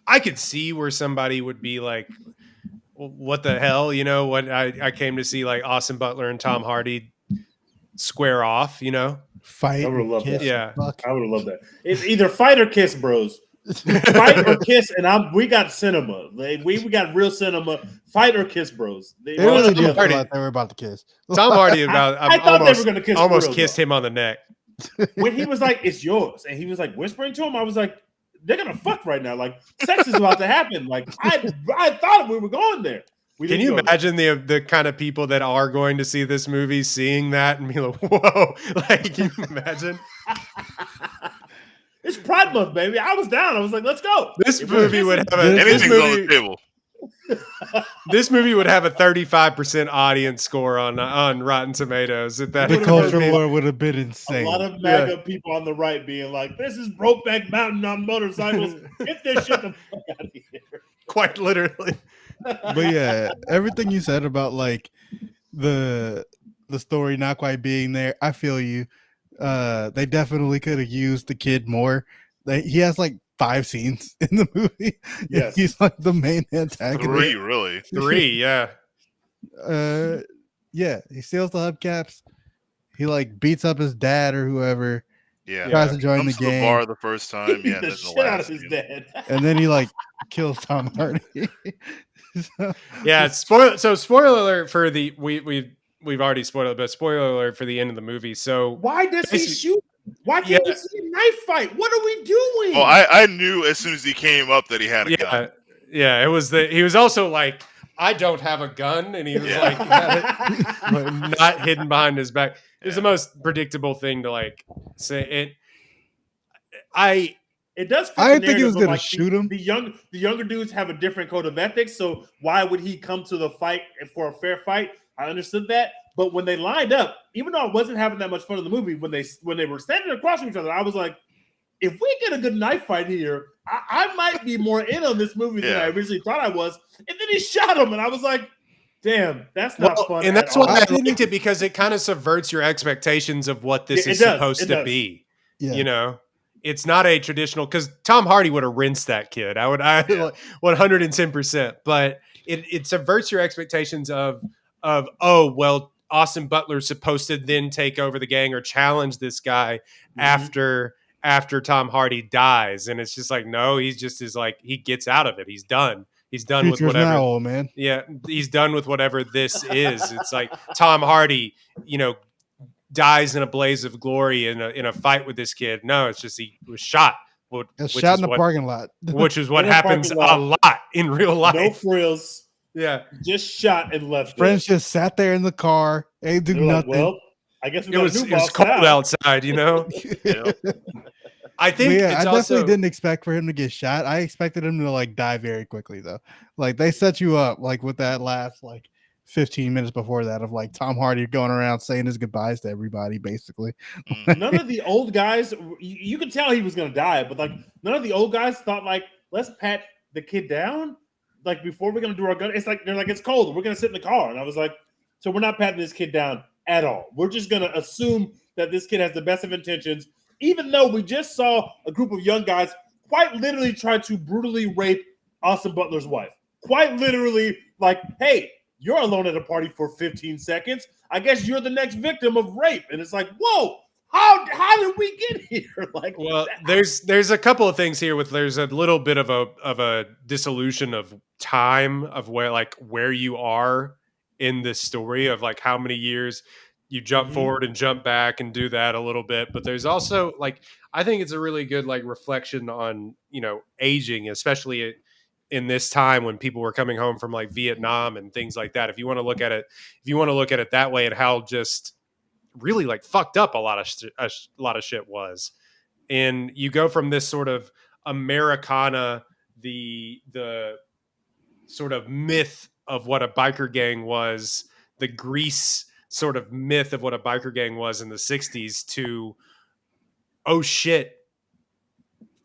I could see where somebody would be like, what the hell? You know, when I came to see like Austin Butler and Tom Hardy square off, you know, fight. I would have loved that. Yeah. I would have loved that. It's either fight or kiss, bros. Fight or kiss, and we got cinema. We got real cinema. Fight or kiss, bros. They really did feel like they were about to kiss. Tom Hardy I thought they were going to kiss. Almost kissed him on the neck. When he was like, "It's yours," and he was like whispering to him, I was like, "They're gonna fuck right now. Like, sex is about to happen." Like, I thought we were going there. Can you imagine the kind of people that are going to see this movie seeing that and be like, whoa? Like, can you imagine? It's Pride Month, baby. I was down. I was like, let's go. This movie would have anything's on the table. This movie would have a 35% audience score on Rotten Tomatoes. If that the culture war would have been insane. A lot of MAGA people on the right being like, "This is Brokeback Mountain on motorcycles. Get this shit the fuck out of here." Quite literally. But yeah, everything you said about like the story not quite being there, I feel you. They definitely could have used the kid more. He has like 5 scenes in the movie. Yes, he's like the main antagonist. 3, really? 3, yeah. Yeah. He steals the hubcaps. He like beats up his dad or whoever. Yeah, tries to join Comes the to gang. the bar the first time. He Yeah, beat the shit out of his dad. And then he like kills Tom Hardy. Yeah, spoiler alert for the we've already spoiled it, but spoiler alert for the end of the movie. So why does he shoot? Why can't we see a knife fight? What are we doing? Well, I knew as soon as he came up that he had a gun. Yeah, it was he was also like, I don't have a gun, and he was like not hidden behind his back. It's the most predictable thing to like say it. It does. I didn't think he was going to shoot him. The younger dudes have a different code of ethics, so why would he come to the fight for a fair fight? I understood that, but when they lined up, even though I wasn't having that much fun in the movie, when they were standing across from each other, I was like, if we get a good knife fight here, I might be more in on this movie than I originally thought I was. And then he shot him, and I was like, damn, that's not fun. And that's why I liked it, because it kind of subverts your expectations of what this is supposed to be. Yeah. You know, it's not a traditional, because Tom Hardy would have rinsed that kid. I 110%. But it subverts your expectations of oh, well, Austin Butler's supposed to then take over the gang or challenge this guy after Tom Hardy dies. And it's just like, no, he's just he gets out of it. He's done. He's done Future's with whatever. Now, old man. Yeah, he's done with whatever this is. It's like Tom Hardy, dies in a blaze of glory in a fight with this kid. No, it's just he was shot. Shot in the parking lot. Which is what happens a lot in real life. No frills. Yeah. Just shot and left. Friends just sat there in the car. They do nothing. Like, well, I guess it was cold outside, Yeah. I think I definitely didn't expect for him to get shot. I expected him to die very quickly though. Like they set you up with that last 15 minutes before that of Tom Hardy going around saying his goodbyes to everybody basically. None of the old guys, you could tell he was going to die, but none of the old guys thought let's pat the kid down before we're going to do our gun. It's they're it's cold. We're going to sit in the car. And I was like, so we're not patting this kid down at all. We're just going to assume that this kid has the best of intentions, even though we just saw a group of young guys quite literally try to brutally rape Austin Butler's wife. Quite literally hey, you're alone at a party for 15 seconds. I guess you're the next victim of rape. And it's whoa, how did we get here? There's a couple of things here there's a little bit of a dissolution of time of where you are in this story of how many years you jump forward and jump back and do that a little bit. But there's also I think it's a really good reflection on, aging, especially in this time when people were coming home from Vietnam and things like that. If you want to look at it that way, and how just really fucked up a lot of shit was. And you go from this sort of Americana, the sort of myth of what a biker gang was, the Grease sort of myth of what a biker gang was in the 60s, to, oh shit,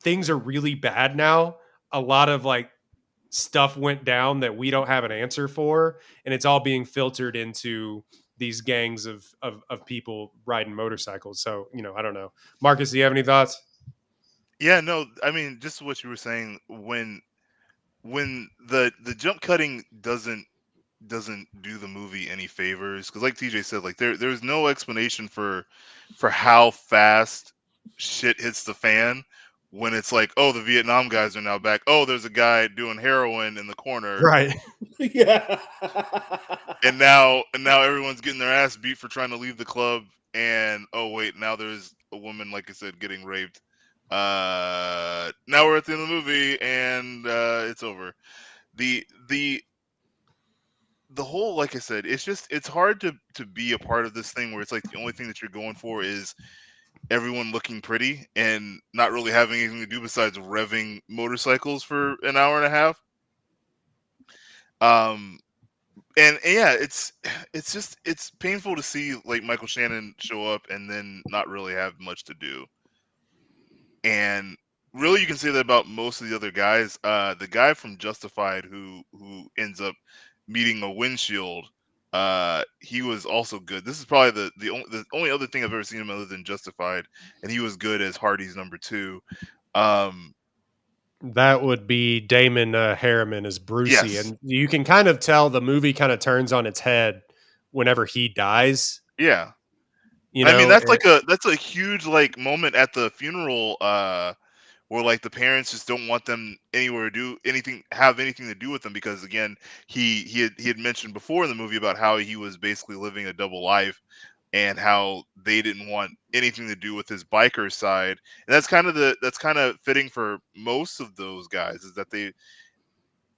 things are really bad now. A lot of stuff went down that we don't have an answer for, and it's all being filtered into these gangs of people riding motorcycles. So, I don't know. Marcus, do you have any thoughts? Yeah, no, I mean, just what you were saying, when the jump cutting doesn't do the movie any favors, because like TJ said, there's no explanation for how fast shit hits the fan when it's oh, the Vietnam guys are now back. Oh, there's a guy doing heroin in the corner. Right. Yeah. And now everyone's getting their ass beat for trying to leave the club. And oh wait, now there's a woman, like I said, getting raped. Now we're at the end of the movie and it's over. The the whole, like I said, it's hard to be a part of this thing where it's like the only thing that you're going for is everyone looking pretty and not really having anything to do besides revving motorcycles for an hour and a half. And yeah, it's painful to see like Michael Shannon show up and then not really have much to do. And really, you can say that about most of the other guys. The guy from Justified who ends up meeting a windshield, he was also good. This is probably the only other thing I've ever seen him other than Justified, and he was good as Hardy's number 2. That would be Damon Harriman as Brucey, Yes. and you can kind of tell the movie kind of turns on its head whenever he dies. Yeah, you know, I mean that's a huge like moment at the funeral, where like the parents just don't want them anywhere to have anything to do with them because again he had mentioned before in the movie about how he was basically living a double life and how they didn't want anything to do with his biker side, and that's kind of fitting for most of those guys is that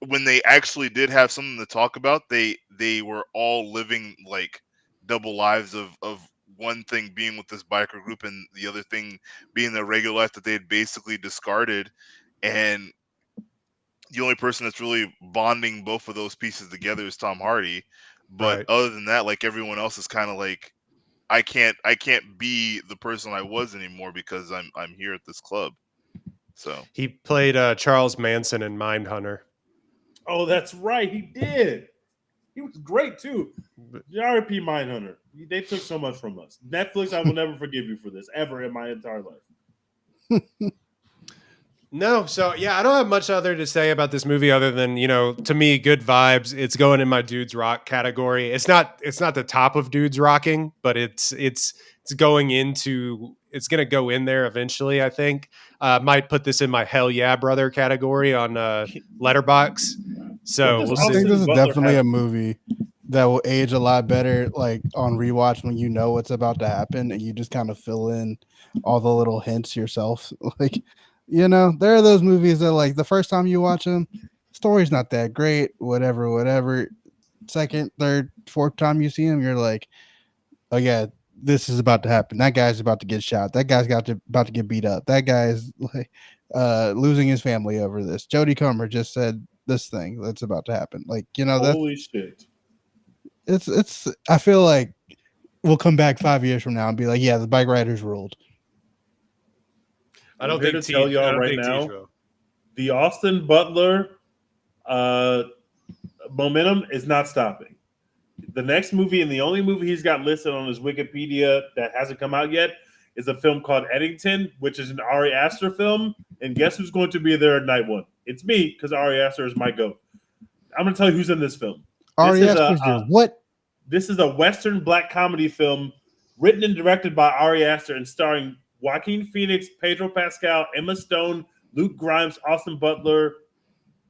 when they actually did have something to talk about, they were all living like double lives of one thing being with this biker group and the other thing being the regular life that they had basically discarded. And the only person that's really bonding both of those pieces together is Tom Hardy. But Right. other than that, like everyone else is kind of like, I can't be the person I was anymore because I'm here at this club. So he played Charles Manson in Mindhunter. Oh, that's right. He did. He was great too. R.I.P. Mindhunter. They took so much from us. Netflix, I will never forgive you for this ever in my entire life. No, so yeah, I don't have much other to say about this movie other than, to me, good vibes. It's going in my dudes rock category. It's not the top of dudes rocking, but it's going to go in there eventually, I think. Might put this in my hell yeah brother category on Letterboxd. So we'll I see. think this is definitely a movie that will age a lot better, like on rewatch when you know what's about to happen and you just kind of fill in all the little hints yourself. Like, there are those movies that like the first time you watch them, story's not that great, whatever. Second, third, fourth time you see them, you're like, oh yeah, this is about to happen. That guy's about to get shot. That guy's about to get beat up. That guy's like losing his family over this. Jodie Comer just said this thing that's about to happen. Like, holy shit. It's I feel like we'll come back 5 years from now and be like, yeah, the Bikeriders ruled. I don't think to tell y'all right now, the Austin Butler momentum is not stopping. The next movie and the only movie he's got listed on his Wikipedia that hasn't come out yet is a film called Eddington, which is an Ari Aster film. And guess who's going to be there at night one? It's me, because Ari Aster is my GOAT. I'm going to tell you who's in this film. Ari Aster, what? This is a Western black comedy film written and directed by Ari Aster and starring Joaquin Phoenix, Pedro Pascal, Emma Stone, Luke Grimes, Austin Butler,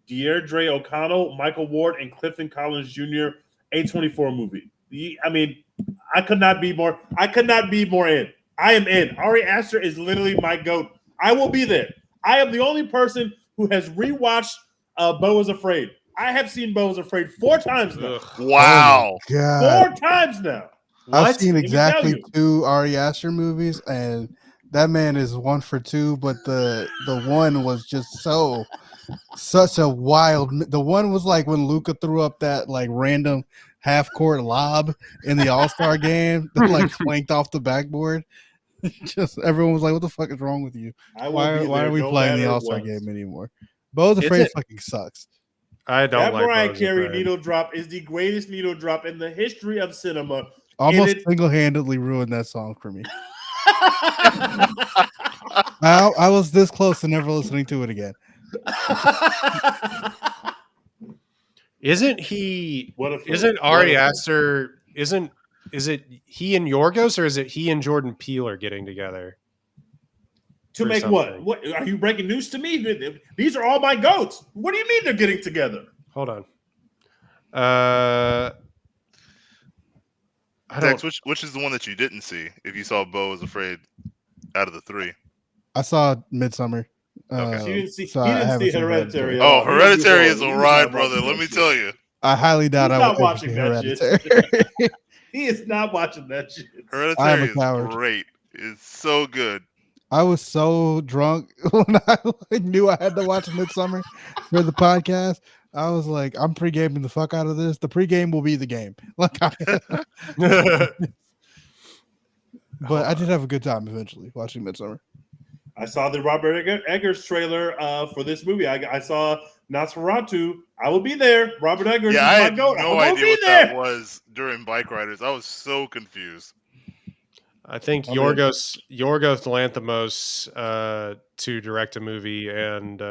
Deirdre O'Connell, Michael Ward, and Clifton Collins Jr. A24 movie. I mean, I could not be more in. I am in. Ari Aster is literally my GOAT. I will be there. I am the only person who has rewatched Beau is Afraid. I have seen Beau is Afraid 4 times now. Wow. Oh God. 4 times now. I've seen exactly 2 Ari Aster movies, and that man is 1 for 2, but the one was just such a wild. The one was like when Luka threw up that like random half-court lob in the All-Star game that like clanked off the backboard. Just everyone was like, "What the fuck is wrong with you? Why are we playing the All-Star game anymore?" Beau is Afraid fucking sucks. I don't like Mariah Carey needle drop is the greatest needle drop in the history of cinema. Almost single-handedly ruined that song for me. I was this close to never listening to it again. Isn't Ari Aster? Is it he and Yorgos, or is it he and Jordan Peele are getting together? To make something? What are you breaking news to me? These are all my GOATs. What do you mean they're getting together? Hold on. Dex, which is the one that you didn't see? If you saw Beau is Afraid out of the 3, I saw Midsummer. Okay. He didn't see Hereditary. Hereditary is a ride, brother. Let me tell you. I highly doubt He's I not would watching see that shit. Hereditary. He is not watching that shit. Hereditary is coward. great. It's so good. I was so drunk when I knew I had to watch Midsummer for the podcast. I was like, I'm pre-gaming the fuck out of this. The pre-game will be the game. Like, but I did have a good time eventually watching Midsummer. I saw the Robert Eggers trailer for this movie. I saw Nosferatu. I will be there. Robert Eggers is Yeah, I my had goat. no idea what that was during Bikeriders. I was so confused. I think Yorgos Lanthimos to direct a movie and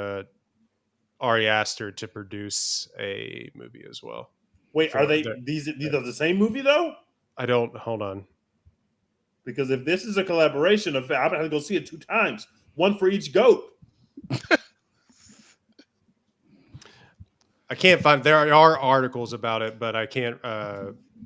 Ari Aster to produce a movie as well. Wait, are these are the same movie though? I don't. Hold on. Because if this is a collaboration, I'm gonna have to go see it 2 times, one for each goat. I can't find. There are articles about it, but I can't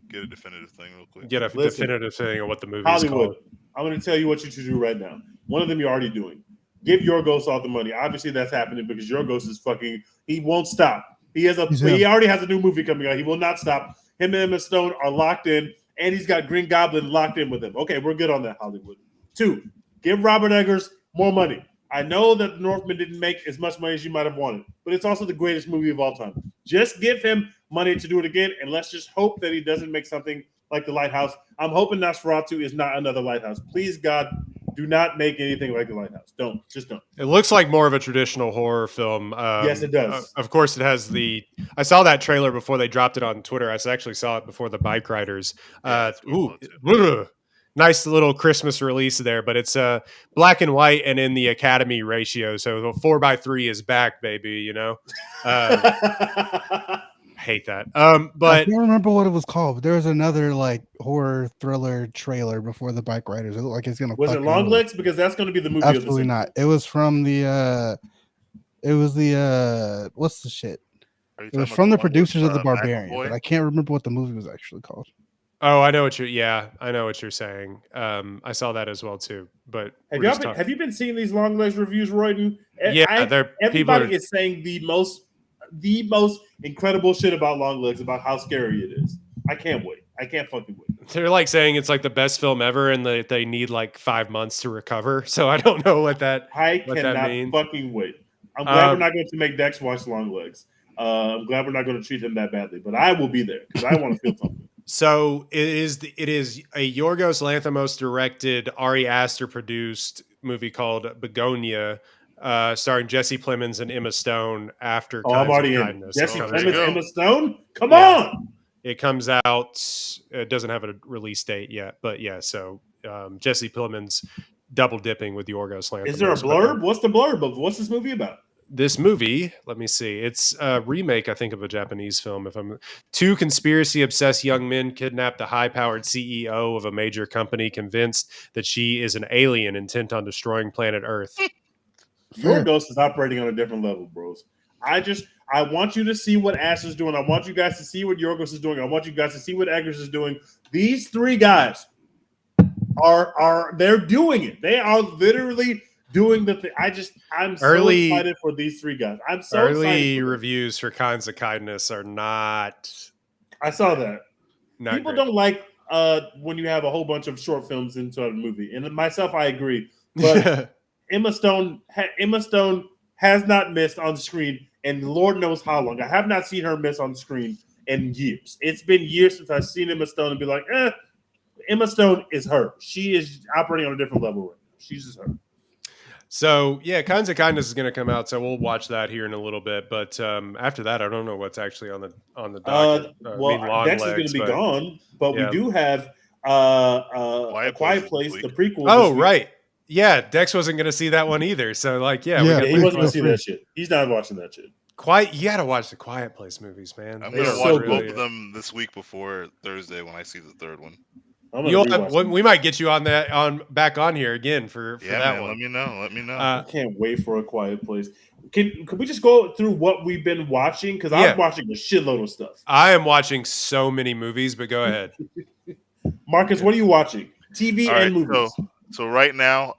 get a definitive thing real quick. Get a definitive thing on what the movie Hollywood. is called. I'm going to tell you what you should do right now. One of them you're already doing. Give Yorgos all the money. Obviously, that's happening because Yorgos is fucking. He won't stop. He already has a new movie coming out. He will not stop. Him and Emma Stone are locked in, and he's got Green Goblin locked in with him. Okay, we're good on that, Hollywood. 2, give Robert Eggers more money. I know that The Northman didn't make as much money as you might have wanted, but it's also the greatest movie of all time. Just give him money to do it again, and let's just hope that he doesn't make something like The Lighthouse. I'm hoping Nosferatu is not another Lighthouse. Please, God, do not make anything like The Lighthouse. Just don't. It looks like more of a traditional horror film. Yes, it does. Of course, it has the. I saw that trailer before they dropped it on Twitter. I actually saw it before the Bikeriders. Nice little Christmas release there, but it's black and white and in the Academy ratio. So the 4:3 is back, baby. You know. Hate that. But I can't remember what it was called, but there was another like horror thriller trailer before the Bikeriders. It looked like it's gonna. Was it Longlegs? Because that's going to be the movie. Absolutely not. It was from the. It was the what's the shit? It was from the producers of The Barbarian, but I can't remember what the movie was actually called. Oh, I know what you're saying. I saw that as well too. But have you been seeing these Longlegs reviews, Royden? Yeah, everybody is saying the most incredible shit about Longlegs, about how scary it is. I can't wait. I can't fucking wait. They're like saying it's like the best film ever, and they need like 5 months to recover. So I don't know what that. I cannot fucking wait. I'm glad we're not going to make Dex watch Longlegs. I'm glad we're not going to treat him that badly, but I will be there because I want to feel something. So it is a Yorgos Lanthimos directed, Ari Aster produced movie called Begonia, starring Jesse Plemons and Emma Stone. After I'm already in. Jesse Plemons, Emma Stone. Come on! It comes out. It doesn't have a release date yet, but yeah. So Jesse Plemons double dipping with Yorgos Lanthimos. Is there a blurb? What's the blurb of what's this movie about? This movie, let me see. It's a remake, I think, of a Japanese film. Two conspiracy-obsessed young men kidnap the high-powered CEO of a major company, convinced that she is an alien intent on destroying planet Earth. Yorgos is operating on a different level, bros. I want you to see what Aster's doing. I want you guys to see what Yorgos is doing. I want you guys to see what Eggers is doing. These 3 guys they're doing it. They are literally doing the thing. I'm so excited for these 3 guys. I'm so excited. Early reviews for Kinds of Kindness are not. I saw that. People don't like when you have a whole bunch of short films into a movie, and myself, I agree. But Emma Stone has not missed on screen, and Lord knows how long. I have not seen her miss on screen in years. It's been years since I've seen Emma Stone and be like, Emma Stone is her. She is operating on a different level right now. She's just her. So yeah, Kinds of Kindness is going to come out, so we'll watch that here in a little bit. But after that, I don't know what's actually on the docket. Dex is going to be gone, but we do have Quiet Place, the prequel. Oh right, yeah. Dex wasn't going to see that one either. So like, he wasn't going to see that shit. He's not watching that shit. You got to watch the Quiet Place movies, man. I'm going to watch both of them this week before Thursday when I see the third one. We might get you back on here again for that one. Let me know. I can't wait for A Quiet Place. Could we just go through what we've been watching? Because I'm watching a shitload of stuff. I am watching so many movies, but go ahead. Marcus, what are you watching? TV and movies. So right now,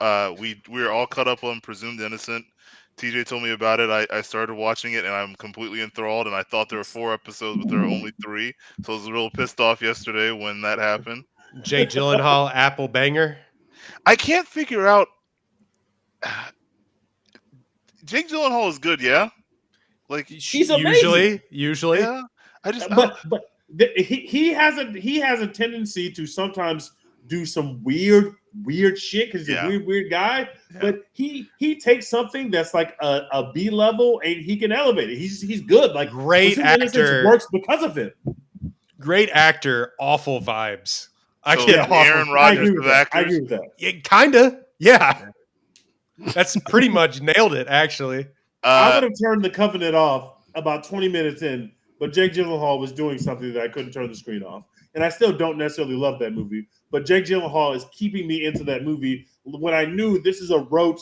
we're all caught up on Presumed Innocent. TJ told me about it. I started watching it, and I'm completely enthralled. And I thought there were 4 episodes, but there are only 3. So I was real pissed off yesterday when that happened. Jake Gyllenhaal, Apple banger. I can't figure out. Jake Gyllenhaal is good, yeah. Like he's amazing. Usually, yeah. He has a tendency to sometimes do some weird shit because he's a weird guy. Yeah. But he takes something that's like a B level and he can elevate it. He's good. Like great actor, works because of it. Great actor, awful vibes. I can't. Aaron Rodgers of actors. I agree with that. Kinda, yeah. That's pretty much nailed it. Actually, I would have turned the Covenant off about 20 minutes in, but Jake Gyllenhaal was doing something that I couldn't turn the screen off. And I still don't necessarily love that movie, but Jake Gyllenhaal is keeping me into that movie when I knew this is a rote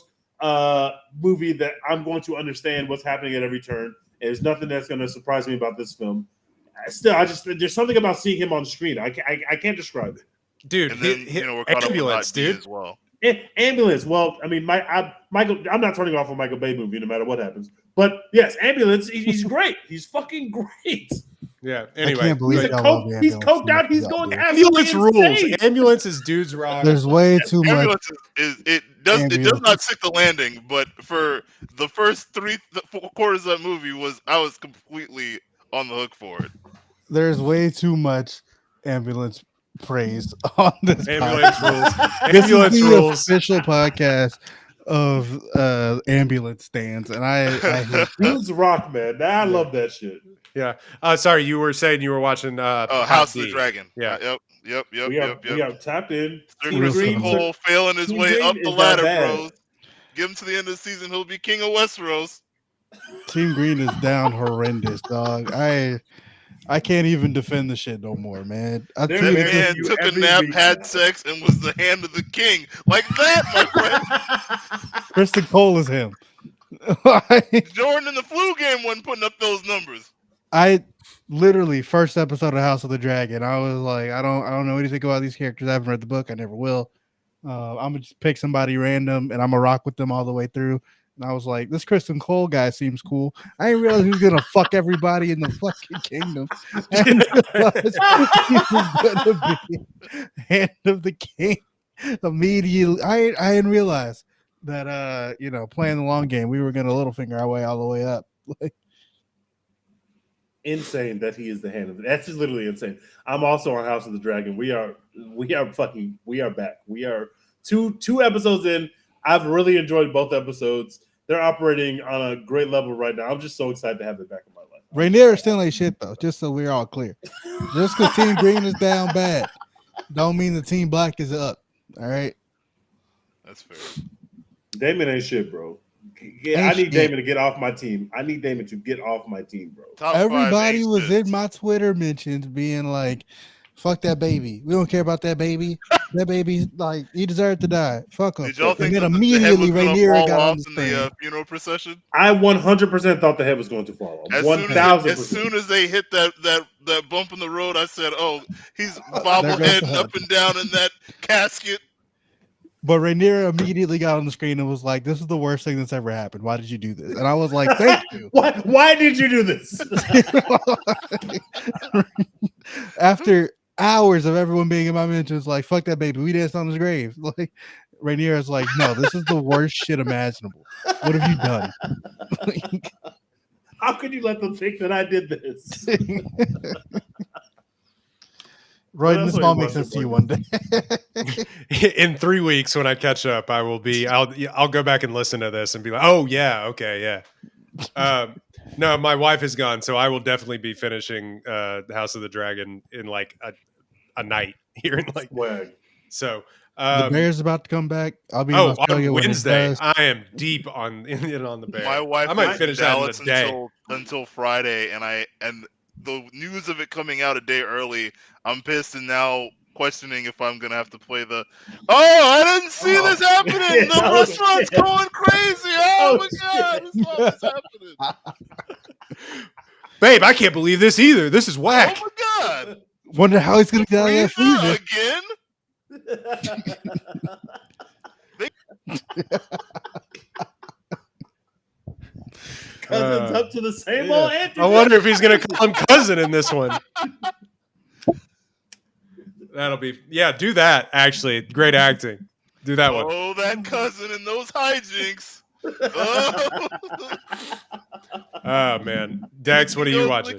movie that I'm going to understand what's happening at every turn. And there's nothing that's going to surprise me about this film. There's something about seeing him on the screen. I can't describe it. Dude, and then, we're caught Ambulance, up with dude. as well. Ambulance. Well, I mean, Michael. I'm not turning off a Michael Bay movie no matter what happens. But yes, Ambulance. He's great. He's fucking great. Yeah. Anyway, he's coked out. He's going. Ambulance rules. Ambulance is dudes rock. There's way too much. Ambulance it does not stick the landing, but for the first 4 quarters of that movie I was completely on the hook for it. There's way too much ambulance praise on this Ambulance podcast. Rules. Ambulance Rules. Official podcast of ambulance stands, and I dudes rock, man. I love that shit. Yeah. Sorry, you were saying you were watching House of the Dragon. Yeah. Yep. We are tapped in. Christopher Cole failing his way up the ladder, bros. Give him to the end of the season, he'll be king of Westeros. Team Green is down horrendous, dog. I can't even defend the shit no more, man. That man took a nap, had sex, and was the hand of the king. Like that, my friend. Kristen Cole is him. Jordan in the flu game wasn't putting up those numbers. I literally first episode of House of the Dragon, I was like, I don't know anything about these characters. I haven't read the book. I never will. I'm gonna just pick somebody random and I'm gonna rock with them all the way through. And I was like, this Kristen Cole guy seems cool. I didn't realize he was gonna fuck everybody in the fucking kingdom. I didn't realize he was gonna be hand of the king immediately. I didn't realize that playing the long game, we were gonna Littlefinger our way all the way up. Like, insane that he is the hand of it. That's just literally insane. I'm also on House of the Dragon. We are back. We are two episodes in. I've really enjoyed both episodes. They're operating on a great level right now. I'm just so excited to have it back in my life. Rhaenyra still ain't shit though, just so we're all clear. Just because Team Green is down bad, don't mean the Team Black is up. All right. That's fair. Damon ain't shit, bro. I need Damon to get off my team. I need Damon to get off my team, bro. Everybody was in my Twitter mentions being like, fuck that baby. We don't care about that baby. That baby's like, he deserved to die. Fuck him. Did y'all think and then immediately Rhaenyra got on the funeral procession? I 100% thought the head was going to fall off. 1,000%. As soon as they hit that bump in the road, I said, "Oh, he's bobbleheading up and down in that casket." But Rhaenyra immediately got on the screen and was like, "This is the worst thing that's ever happened. Why did you do this?" And I was like, "Thank you." Why did you do this? After hours of everyone being in my mentions, like, "Fuck that baby, we danced on his grave." Like, Rhaenyra's like, "No, this is the worst shit imaginable. What have you done?" How could you let them think that I did this? Roy, this all makes sense to you one day. In 3 weeks, when I catch up, I'll go back and listen to this and be like, "Oh yeah, okay, yeah." No, my wife is gone, so I will definitely be finishing House of the Dragon in like a night here in like swag. So the Bear's about to come back. I'll be in Australia on Wednesday. I am deep on the Bear. My wife, I might finish that in a day until Friday, and the news of it coming out a day early, I'm pissed and now questioning if I'm gonna have to play the. Oh, I didn't see this happening. The restaurant's going crazy. Oh my god, this is happening. Babe, I can't believe this either. This is whack. Oh my god. Wonder how he's gonna get out of that freezer again. cousins up to the same old Anthony. I wonder if he's going to call him cousin in this one. That'll be do that. Actually, great acting. Do that one. Oh, that cousin and those hijinks. Oh, man, Dex, what are you watching?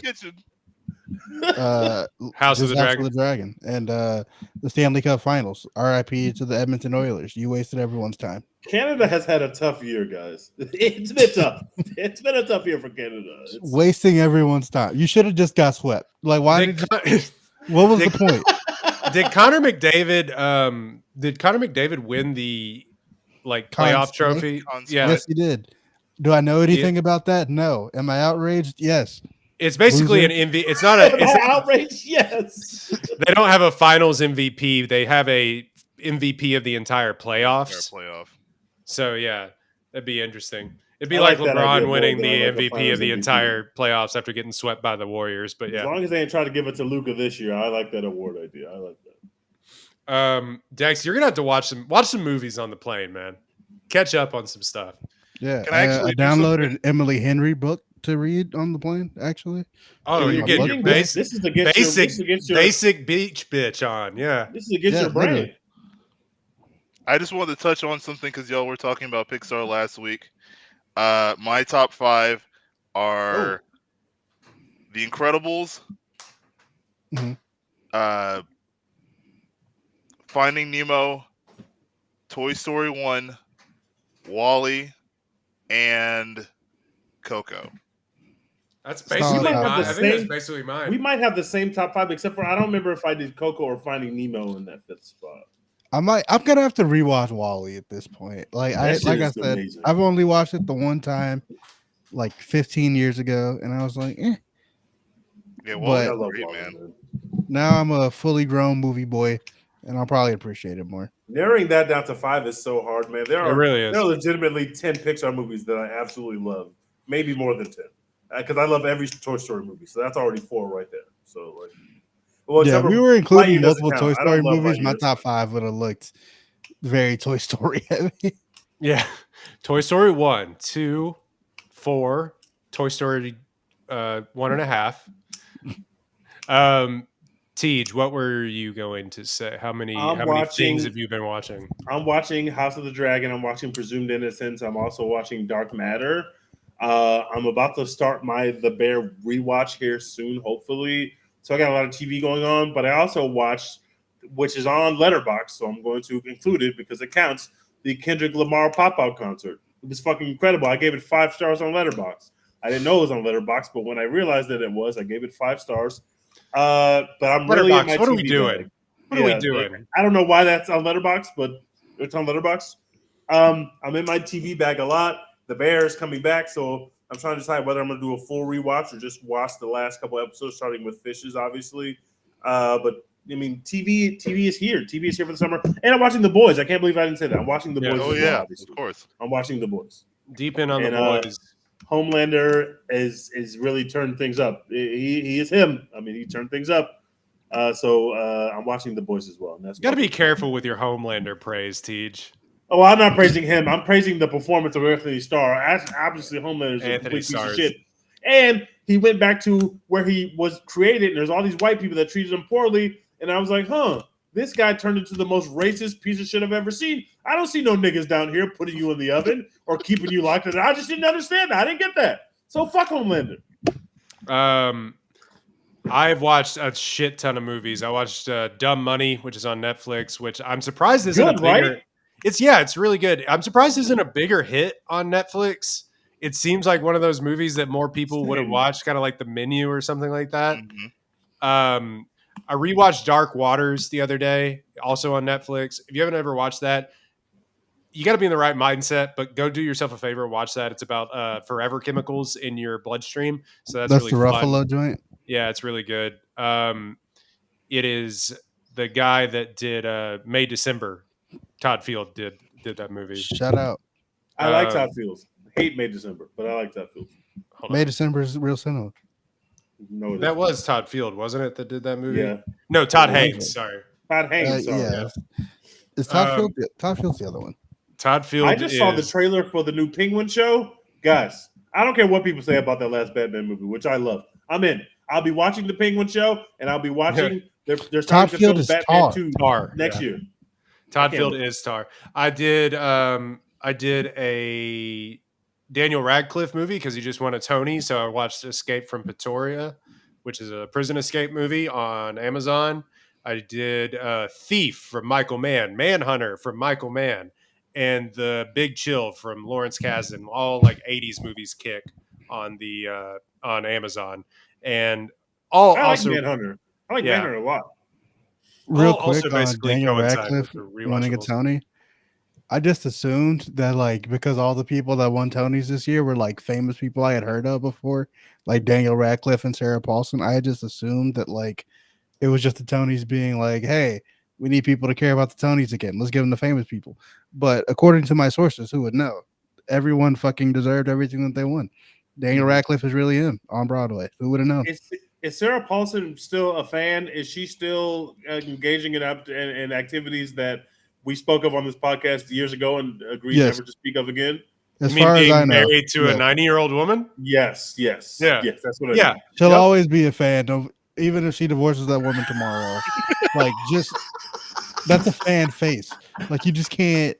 House of the Dragon and the Stanley Cup Finals. RIP to the Edmonton Oilers. You wasted everyone's time. Canada has had a tough year, guys. It's been tough. It's been a tough year for Canada. It's wasting everyone's time. You should have just got swept. Like, why what was the point? Did Connor McDavid win the playoff trophy? Yes, he did. Do I know anything about that? No. Am I outraged? Yes. It's basically an MVP. It's not a. It's outraged. Yes. They don't have a Finals MVP. They have a MVP of the entire playoffs. So that'd be interesting. It'd be like LeBron winning the MVP of the entire playoffs after getting swept by the Warriors. But as long as they ain't try to give it to Luka this year, I like that award idea. I like that. Dex, you're gonna have to watch some movies on the plane, man. Catch up on some stuff. Yeah, I downloaded an Emily Henry book to read on the plane. Actually, you're getting your basic beach bitch on. Yeah, this is against your brain. Literally. I just wanted to touch on something because y'all were talking about Pixar last week. My top 5 are The Incredibles, Finding Nemo, Toy Story 1, WALL-E, and Coco. That's basically mine. I think that's basically mine. We might have the same top 5, except for I don't remember if I did Coco or Finding Nemo in that 5th spot. I'm gonna have to rewatch WALL-E at this point. Like I said, amazing. I've only watched it the one time, like 15 years ago, and I was like, eh. Yeah, WALL-E, great, man. Now I'm a fully grown movie boy, and I'll probably appreciate it more. Narrowing that down to 5 is so hard, man. There are legitimately 10 Pixar movies that I absolutely love, maybe more than 10, because I love every Toy Story movie. So that's already 4 right there. So we were including multiple Toy Story movies. My top 5 would have looked very Toy Story heavy. Yeah, Toy Story 1, 2, 4, Toy Story 1.5. Tej, what were you going to say? How many things have you been watching? I'm watching House of the Dragon. I'm watching Presumed Innocence. I'm also watching Dark Matter. I'm about to start The Bear rewatch here soon, hopefully. So I got a lot of TV going on, but I also watched, which is on Letterboxd, so I'm going to include it because it counts, the Kendrick Lamar pop-out concert. It was fucking incredible. I gave it 5 stars on Letterboxd. I didn't know it was on Letterboxd, but when I realized that it was, I gave it 5 stars. But I'm really in my what TV are we doing? What are we doing? I don't know why that's on Letterboxd, but it's on Letterboxd. I'm in my TV bag a lot. The Bear is coming back, so I'm trying to decide whether I'm going to do a full rewatch or just watch the last couple episodes, starting with Fishes, obviously. But I mean, TV is here. TV is here for the summer, and I'm watching The Boys. I can't believe I didn't say that. I'm watching The Boys. Oh yeah, of course. I'm watching The Boys. Deep in on The Boys. Homelander is really turned things up. He is him. I mean, he turned things up. So I'm watching The Boys as well. And that's you got to be careful with your Homelander praise, Tej. Oh, I'm not praising him. I'm praising the performance of Anthony Starr. Obviously, Homelander is a complete piece of shit. And he went back to where he was created, and there's all these white people that treated him poorly. And I was like, this guy turned into the most racist piece of shit I've ever seen. I don't see no niggas down here putting you in the oven or keeping you locked in. I just didn't understand that. I didn't get that. So fuck Homelander. I've watched a shit ton of movies. I watched Dumb Money, which is on Netflix, which I'm surprised isn't a bigger. Right? It's really good. I'm surprised isn't a bigger hit on Netflix. It seems like one of those movies that more people would have watched, kind of like The Menu or something like that. Mm-hmm. I rewatched Dark Waters the other day, also on Netflix. If you haven't ever watched that, you got to be in the right mindset, but go do yourself a favor, watch that. It's about forever chemicals in your bloodstream. So that's really the Ruffalo joint. Yeah, it's really good. It is the guy that did May December. Todd Field did that movie. Shout out. I like Todd Field. I hate May December, but I like Todd Field. May December is real cinema. No, that was Todd Field, wasn't it? That did that movie. Yeah. No, Todd Haynes. Sorry. Todd Haynes. Sorry. Yeah. Is Todd Field? Todd Field's the other one. Todd Field. I just saw the trailer for the new Penguin show, guys. I don't care what people say about that last Batman movie, which I love. I'm in. I'll be watching the Penguin show, and I'll be watching. They're starting to Field film is Batman 2 next year. Todd Field is Tar. I did a Daniel Radcliffe movie because he just won a Tony, so I watched Escape from Pretoria, which is a prison escape movie on Amazon. I did Thief from Michael Mann, Manhunter from Michael Mann, and The Big Chill from Lawrence Kasdan. All like 80s movies kick on the on Amazon, and all I like also Manhunter. I like Manhunter a lot. Real also quick on basically Daniel coincide with Radcliffe the winning a rewatchables. Tony. I just assumed that like because all the people that won Tonys this year were like famous people I had heard of before, like Daniel Radcliffe and Sarah Paulson. I just assumed that like it was just the Tonys being like, hey, we need people to care about the Tonys again. Let's give them to famous people. But according to my sources, who would know? Everyone fucking deserved everything that they won. Daniel Radcliffe is really him on Broadway. Who would have known? Is Sarah Paulson still a fan? Is she still engaging in activities that we spoke of on this podcast years ago and agreed never to speak of again? As far as I know, married to a 90-year-old woman? Yes. Yes, that's what I mean. She'll always be a fan of, even if she divorces that woman tomorrow. Like, just that's a fan face. Like, you just can't.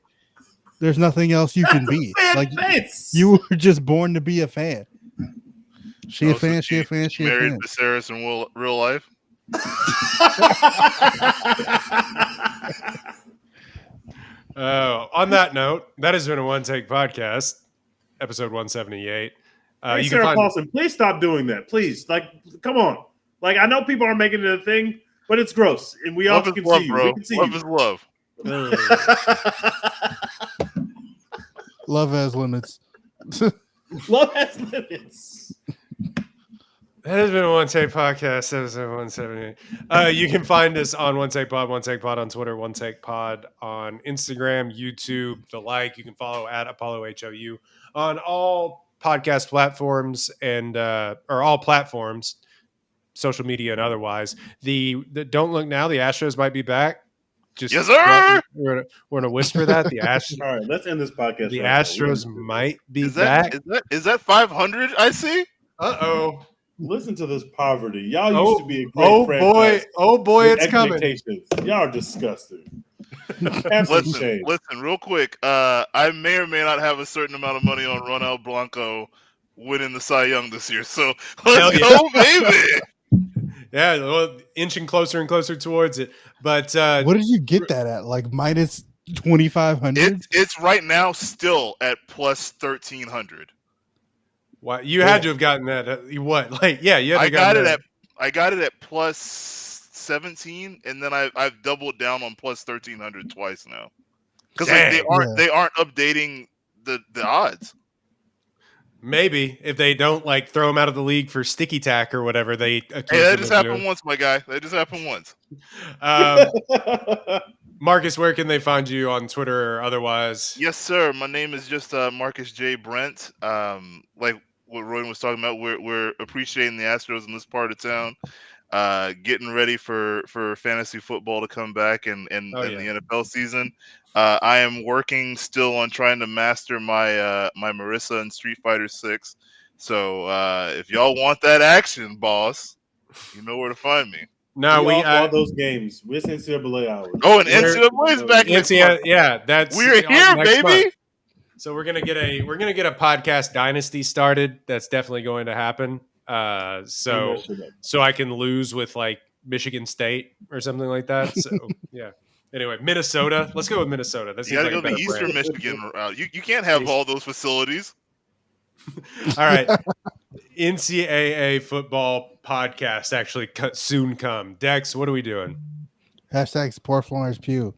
There's nothing else you can be. Like, you were just born to be a fan. She a fan. She a fan. She married a fan. to Sarah in real life. On that note, that has been a One Take Podcast, episode 178. Hey, Sarah Paulson, please stop doing that. Please, like, come on. Like, I know people aren't making it a thing, but it's gross, and we all can see you. Bro. We can see love you. is love. Love has limits. Love has limits. That has been a One Take Podcast, episode 178. You can find us on One Take Pod on Twitter, One Take Pod on Instagram, YouTube, the like. You can follow at Apollo HOU on all podcast platforms and or all platforms, social media and otherwise. The Don't Look Now, the Astros might be back. Just yes, sir. We're gonna whisper that the Astros. All right, let's end this podcast. The Astros might be back. Is that 500? I see. Uh-oh. Listen to this poverty. Y'all used to be a great franchise. Oh boy, it's coming. Y'all are disgusting. Listen, real quick. I may or may not have a certain amount of money on Ronald Blanco winning the Cy Young this year. So let's go, baby. Yeah, well, inching closer and closer towards it. But what did you get that at? Like minus 2,500? It's right now still at plus 1,300. Why you had to have gotten that? What? Like, yeah, you had to I got it at plus 17, and then I've doubled down on plus 1,300 twice now. Because like, they aren't updating the odds. Maybe if they don't like throw him out of the league for sticky tack or whatever, they that just happened once, my guy. That just happened once. Marcus, where can they find you on Twitter or otherwise? Yes, sir. My name is just Marcus J. Brent. Like what Roy was talking about, we're appreciating the Astros in this part of town. Getting ready for fantasy football to come back and the NFL season. I am working still on trying to master my my Marissa in Street Fighter 6. So if y'all want that action, boss, you know where to find me. No, we all those games. It's NCAA hours. Oh, and NCAA's back. We're here, baby. Month. So we're gonna get a podcast dynasty started. That's definitely going to happen. So I can lose with like Michigan State or something like that. So yeah. Anyway, Minnesota. Let's go with Minnesota. That you gotta go the Eastern Michigan route. You can't have all those facilities. All right. NCAA football podcast actually soon come. Dex, what are we doing? # support Florence Pugh.